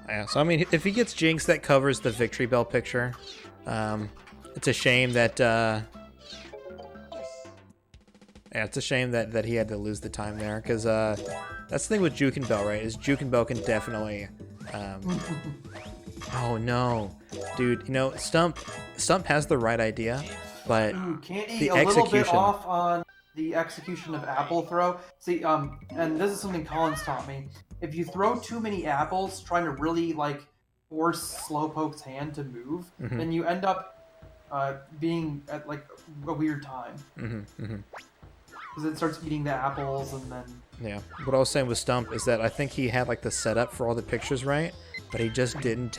Yeah, so I mean, if he gets Jinx, that covers the Victory Bell picture. It's a shame that... it's a shame that he had to lose the time there, because that's the thing with Juke and Bell, right? Is Juke and Bell can definitely Oh no, dude! You know, Stump has the right idea, but Candy the a little bit execution. off on the execution of apple throw. See, and this is something Collins taught me. If you throw too many apples, trying to really like force Slowpoke's hand to move, then you end up being at like a weird time. Because it starts eating the apples and then. Yeah. What I was saying with Stump is that I think he had like the setup for all the pictures right, but he just didn't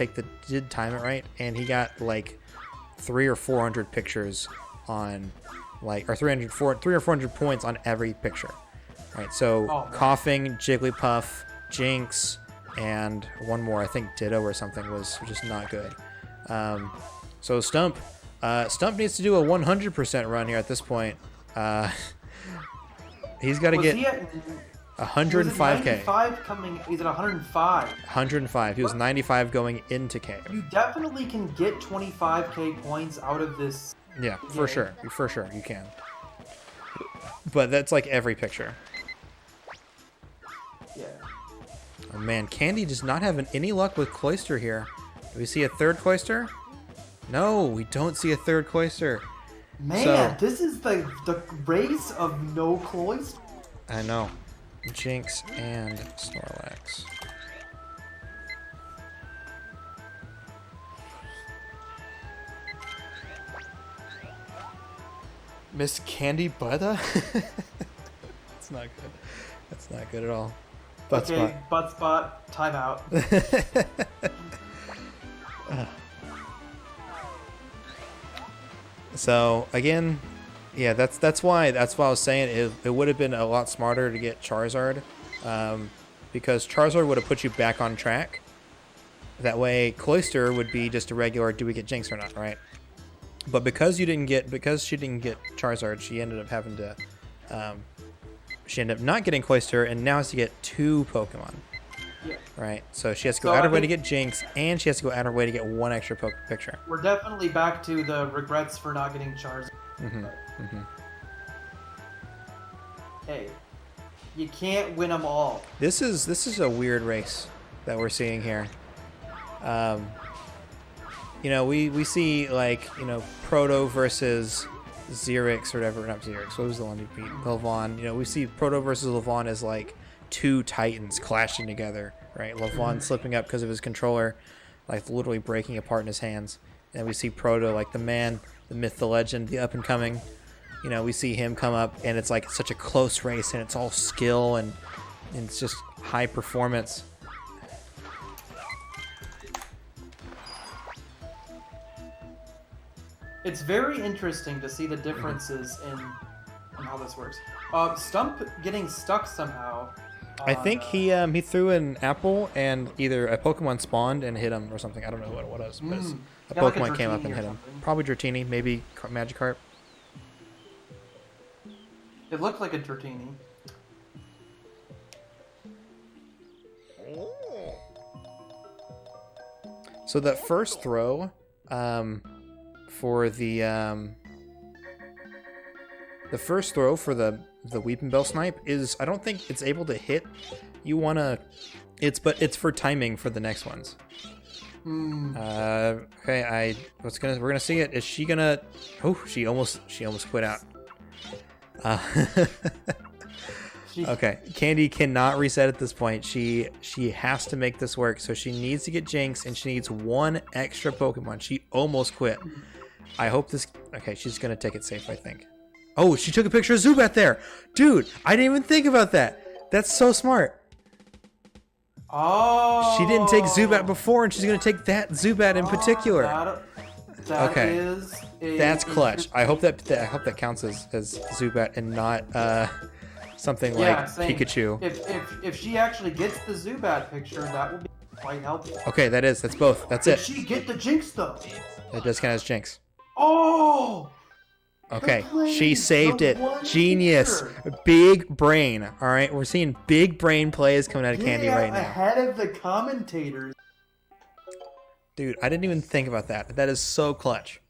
time it right, and he got like 300 or 400 pictures on like, or 300 or 400 points on every picture. Right. So Coughing, Jigglypuff, Jinx, and one more, I think Ditto or something, was just not good. So Stump needs to do a 100% run here at this point. He's got to get 105k. 95 coming. He's at 105. 105. He was 95 going into K. You definitely can get 25k points out of this. Yeah, for sure. For sure, you can. But that's like every picture. Yeah. Oh man, Candy does not have any luck with Cloyster here. Do we see a third Cloyster? No, we don't see a third Cloyster. Man, this is the race of no Cloyster. I know. Jinx and Snorlax. Miss Candy Butter? That's not good. That's not good at all. Butt okay, spot. butt spot, timeout. So again, yeah, that's why I was saying it would have been a lot smarter to get Charizard, because Charizard would have put you back on track. That way, Cloyster would be just a regular. Do we get Jinx or not? Right? But because she didn't get Charizard, she ended up having to. She ended up not getting Cloyster, and now has to get 2 Pokemon. Yeah. Right. So she has to go out her way to get Jinx, and she has to go out her way to get 1 extra picture. We're definitely back to the regrets for not getting Charizard. Hey, you can't win them all. This is a weird race that we're seeing here. You know, we see like, you know, Proto versus Xerix or whatever. Not Xerix. What was the one who beat Levon? You know, we see Proto versus Levon as like 2 titans clashing together, right? Levon slipping up because of his controller, like literally breaking apart in his hands. And we see Proto, like the man, the myth, the legend, the up and coming. You know, we see him come up, and it's like such a close race, and it's all skill, and it's just high performance. It's very interesting to see the differences in how this works. Stump getting stuck somehow. I think he threw an apple, and either a Pokemon spawned and hit him or something. I don't know what it was, but a Pokemon like a came up Dratini and or hit him. something. Probably Dratini, maybe Magikarp. It looked like a Dratini. So that first throw, for the first throw for the Weeping Bell Snipe is, I don't think it's able to hit. You wanna, but it's for timing for the next ones. Okay, we're gonna see it. Is she gonna? Oh, she almost quit out. Okay, Candy cannot reset at this point. She has to make this work. So she needs to get Jinx, and she needs 1 extra Pokemon. She almost quit. I hope this. Okay, she's gonna take it safe, I think. Oh, she took a picture of Zubat there, dude. I didn't even think about that. That's so smart. Oh. She didn't take Zubat before, and she's gonna take that Zubat in particular. That Okay. is That's clutch. I hope that counts as Zubat and not something like Pikachu. If she actually gets the Zubat picture, that would be quite helpful. Okay, that's both. That's Did it. she get the Jinx though? It does count as Jinx. Oh. Okay, play, she saved the it. one Genius. picture. Big brain. All right, we're seeing big brain plays coming out of Candy right now. Ahead of the commentators. Dude, I didn't even think about that. That is so clutch.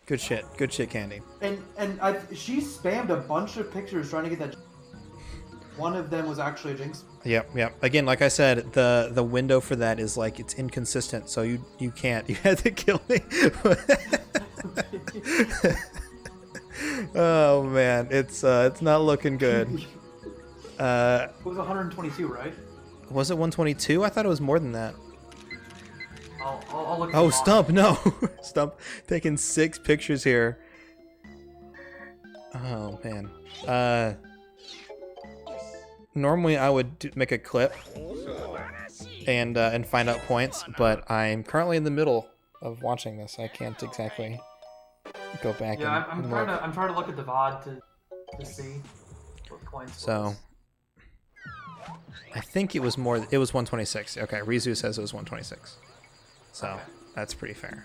Good shit. Good shit, Candy. And she spammed a bunch of pictures trying to get that. one of them was actually a jinx. Yep. Again, like I said, the window for that is like it's inconsistent, so you can't. You had to kill me. Oh man, it's not looking good. It was 122, right? Was it 122? I thought it was more than that. I'll look. Oh, Stump, no. Stump taking 6 pictures here. Oh, man. Normally I would make a clip and find out points, but I'm currently in the middle of watching this. I can't exactly go back Yeah, and I'm trying to look at the VOD to see what points. So I think it was 126. Okay, Rizu says it was 126. So okay. That's pretty fair.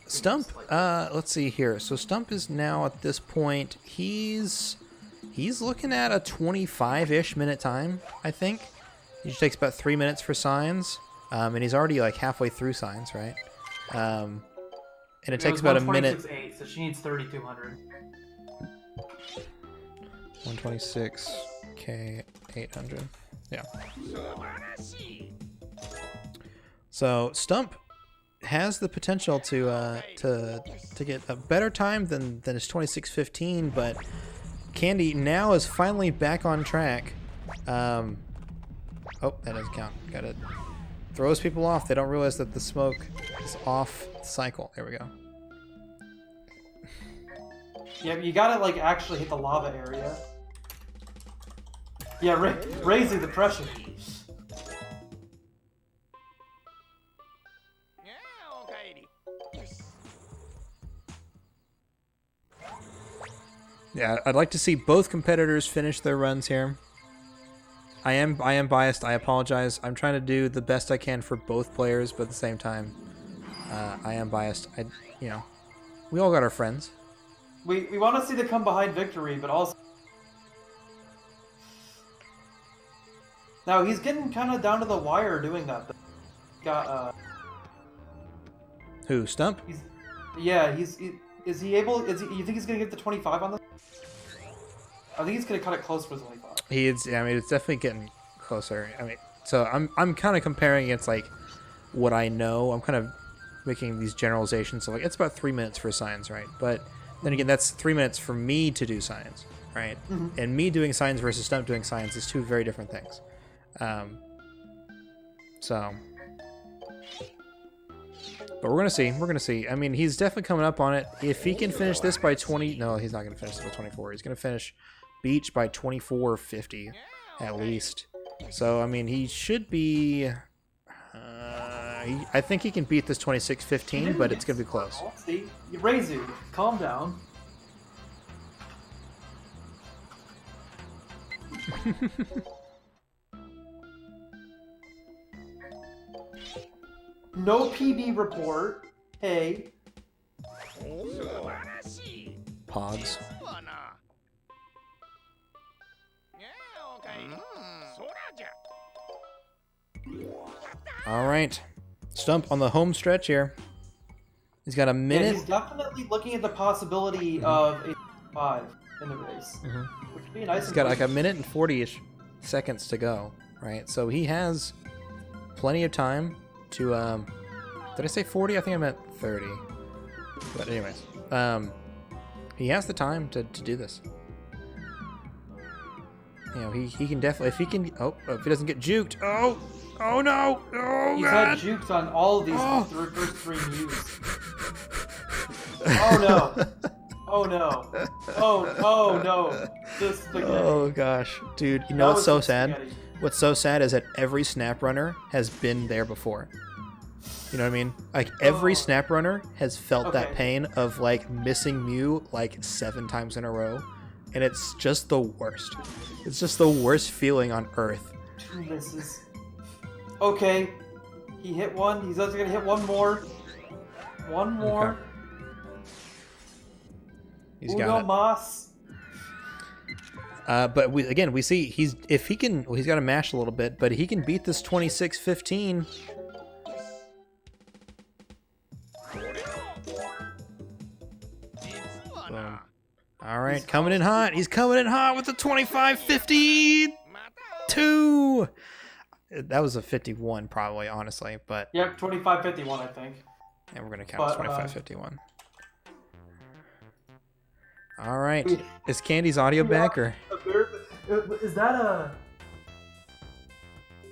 Stump, let's see here. So Stump is now at this point, he's looking at a 25-ish minute time, I think. It usually takes about 3 minutes for signs. And he's already like halfway through signs, right? And it takes about a minute. 8, so she needs 3,200. 126k 800. Yeah. So Stump has the potential to get a better time than his 26:15, but Candy now is finally back on track. Oh, that doesn't count. Gotta throws people off. They don't realize that the smoke is off the cycle. There we go. Yeah, you gotta like actually hit the lava area. Yeah, raising the pressure. Yeah, I'd like to see both competitors finish their runs here. I am biased. I apologize. I'm trying to do the best I can for both players, but at the same time, I am biased. We all got our friends. We want to see the come behind victory, but also now he's getting kind of down to the wire doing that. Got Who, Stump? Is he able? You think he's gonna get the 25 on this? I think he's gonna cut it close for the 25. It's definitely getting closer. So I'm kind of comparing against like what I know. I'm kind of making these generalizations. So like it's about 3 minutes for signs, right? But then again, that's 3 minutes for me to do signs, right? Mm-hmm. And me doing signs versus Stump doing signs is two very different things. But we're gonna see. We're gonna see. I mean, he's definitely coming up on it. If he can finish this by 20, no, he's not gonna finish this by 24. He's gonna finish Beach by 24:50 at least. So I mean, he should be. I think he can beat this 26:15, but it's gonna be close. Let's see. Reizu, calm down. No PB report. Hey. Pogs. All right, Stump on the home stretch here. He's got a minute. Yeah, he's definitely looking at the possibility of a 5 in the race, which would be nice. He's got like a minute and 40-ish seconds to go, right? So he has plenty of time to. Did I say 40? I think I meant 30. But anyways, he has the time to do this. You know, he can definitely, if he can, if he doesn't get juked, oh no, oh He's God. had jukes on all of these first 3 news. Oh no, oh no, oh no, this spaghetti. Oh gosh, dude, you know what's so sad? What's so sad is that every snap runner has been there before. You know what I mean? Like every snap runner has felt that pain of like missing Mew like 7 times in a row. And it's just the worst. It's just the worst feeling on earth. 2 misses. Okay. He hit one. He's also gonna hit one more. One more. Okay. He's got it. Mas. But we see he's got to mash a little bit, but he can beat this 26:15. All right, coming in hot. He's coming in hot with the 25.52. That was a 51 probably, honestly, but Yep, 25.51, I think. and we're gonna count 25.51. All right, is Candy's audio back or? Is that a?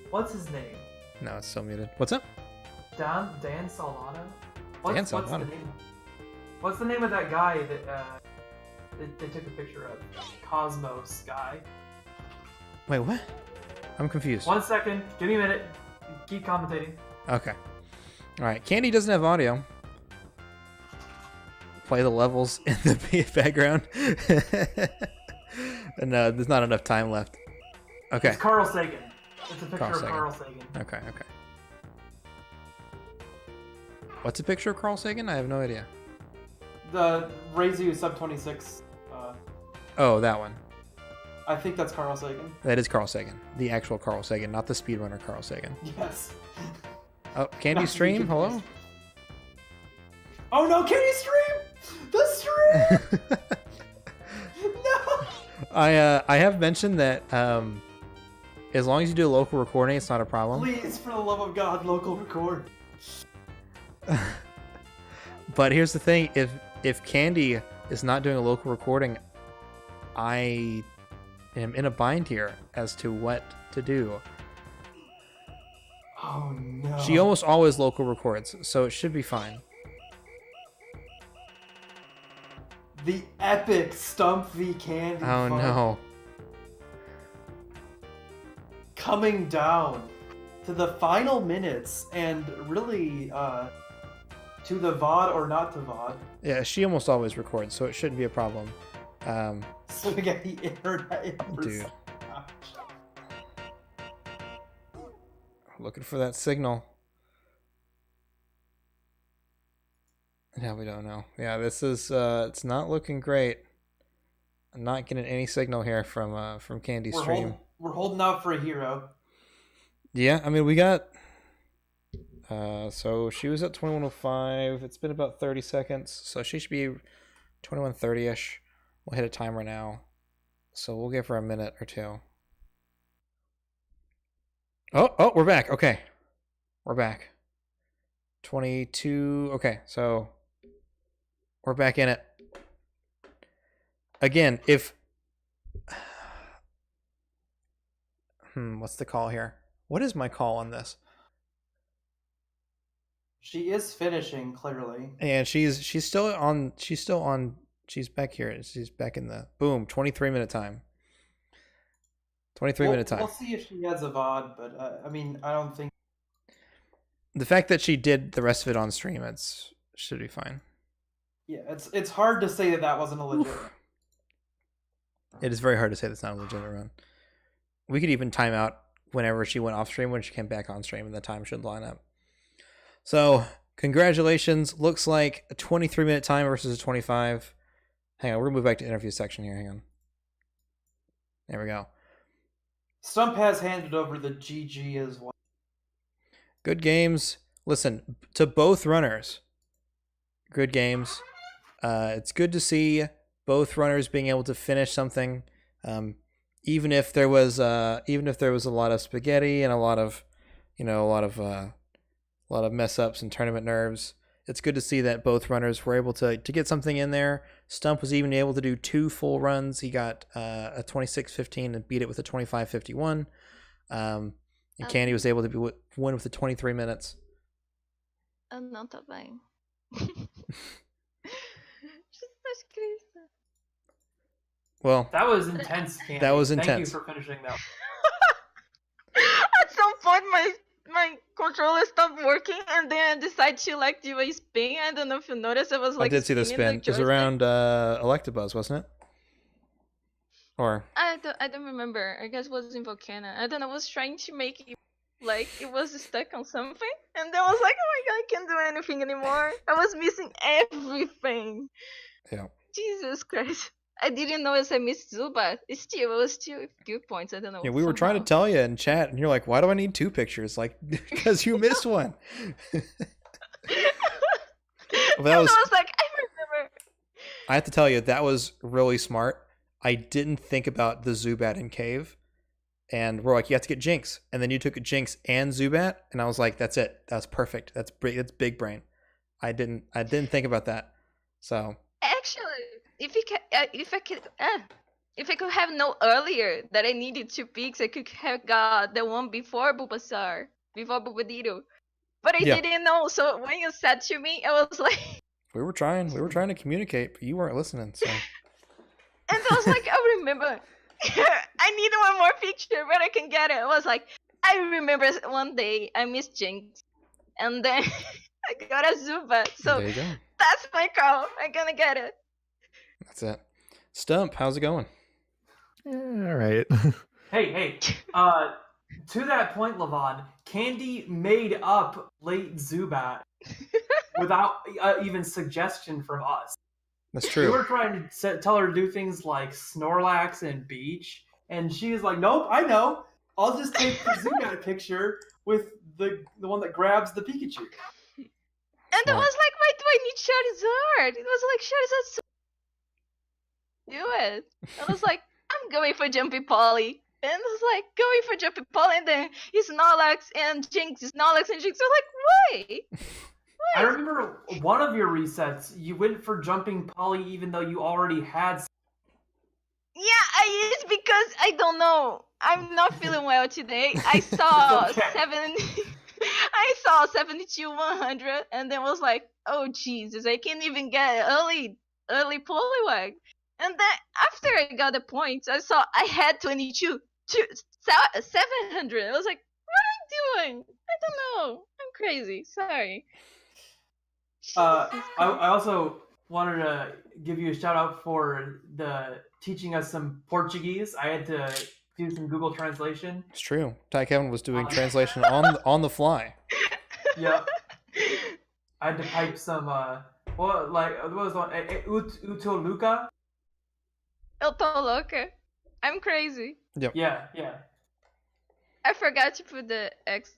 What's his name? No, it's still muted. What's up? Dan Solano. Dan Solano. What's the name of that guy that they took a picture of? Cosmos guy. Wait, what? I'm confused. 1 second. Give me a minute. Keep commentating. Okay. All right. Candy doesn't have audio. Play the levels in the background. No, there's not enough time left. Okay. It's Carl Sagan. It's a picture Carl of Sagan. Carl Sagan. Okay. What's a picture of Carl Sagan? I have no idea. The Razu Sub 26. Oh, that one. I think that's Carl Sagan. That is Carl Sagan. The actual Carl Sagan, not the speedrunner Carl Sagan. Yes. Oh, Candy stream? Hello? Oh no, can you stream? The stream! No! I have mentioned that as long as you do a local recording, it's not a problem. Please, for the love of God, local record. But here's the thing, if Candy is not doing a local recording, I am in a bind here as to what to do. Oh no. She almost always local records, so it should be fine. The epic Stump v Candy. Oh fight no. coming down to the final minutes and really to the VOD or not to VOD. Yeah, she almost always records, so it shouldn't be a problem. So we get the internet. Dude. Looking for that signal. Yeah, we don't know. Yeah, this is it's not looking great. I'm not getting any signal here from Candy's stream. We're holding out for a hero. Yeah, I mean we got so she was at 21:05. It's been about 30 seconds, so she should be 21:30ish. We'll hit a timer now. So we'll give her a minute or two. Oh, we're back. Okay. We're back. 22. Okay, so we're back in it. Again, if what's the call here? What is my call on this? She is finishing, clearly. And she's still on she's back here. She's back in the boom, 23-minute time. 23-minute time. We'll see if she has a VOD, but I mean, I don't think. The fact that she did the rest of it on stream, should be fine. Yeah, it's hard to say that wasn't a legit. It is very hard to say that's not a legitimate run. We could even time out whenever she went off stream when she came back on stream, and the time should line up. So, congratulations. Looks like a 23-minute time versus a 25. Hang on, we're going to move back to interview section here. Hang on. There we go. Stump has handed over the GG as well. Good games. Listen, to both runners, good games. It's good to see both runners being able to finish something, even if there was a lot of spaghetti and a lot of mess ups and tournament nerves. It's good to see that both runners were able to get something in there. Stump was even able to do 2 full runs. He got a 26:15 and beat it with a 25:51. And Candy was able to win with the 23 minutes. Não, tá bem. Jesus Christ. Well, That was intense, Candy. That was Thank intense. you for finishing that. At some point, my controller stopped working, and then I decided to do a spin. I don't know if you noticed. I was I did see the spin. It was around Electabuzz, wasn't it? Or I don't remember. I guess it was in Volcano. I don't know. I was trying to make it it was stuck on something, and then I was like, oh my god, I can't do anything anymore. I was missing everything. yeah. Jesus Christ. I didn't know as I missed two, but it was still a few points. I don't know. Yeah, we were trying to tell you in chat, and you're like, "Why do I need 2 pictures?" Like, because you missed one. Well, that was... I was like, I remember. I have to tell you, that was really smart. I didn't think about the Zubat in cave. And we're like, you have to get Jinx. And then you took Jinx and Zubat. And I was like, that's it. That's perfect. That's big brain. I didn't think about that. So Actually, if I could have known earlier that I needed 2 picks, I could have got the one before Bulbasaur, before Bulbadito. But I Yeah. didn't know. So when you said to me, I was like, we were trying to communicate, but you weren't listening. So and I was like, I remember. I need one more picture, but I can get it. I was like, I remember one day I missed Jinx, and then I got a Zubat. So there you go. that's my call. I'm gonna get it. That's it. Stump, how's it going? All right. Hey. To that point, Levon, Candy made up late Zubat without even suggestion from us. That's We true. were trying to tell her to do things like Snorlax and Beach, and she was like, "Nope, I know. I'll just take the Zubat picture with the one that grabs the Pikachu." And I Smart. was like, why do I need Charizard? It was like, Charizard's so... Do it. I was like, I'm going for Jumpy Polly. And I was like, going for Jumpy Polly, and then it's Snorlax and Jinx. I was like, why? I remember one of your resets, you went for Jumping Polly even though you already had. Yeah, it's because I don't know. I'm not feeling well today. I saw It's okay. I saw 72 100, and then was like, oh Jesus, I can't even get early Poliwag. And then after I got the points, I saw I had 700. I was like, what am I doing? I don't know. I'm crazy. Sorry. I also wanted to give you a shout out for teaching us some Portuguese. I had to do some Google translation. It's true. Ty Kevin was doing translation on the fly. Yeah. I had to type some what was on Uto Luca? Eu tô louca. I'm crazy. Yeah. I forgot to put the X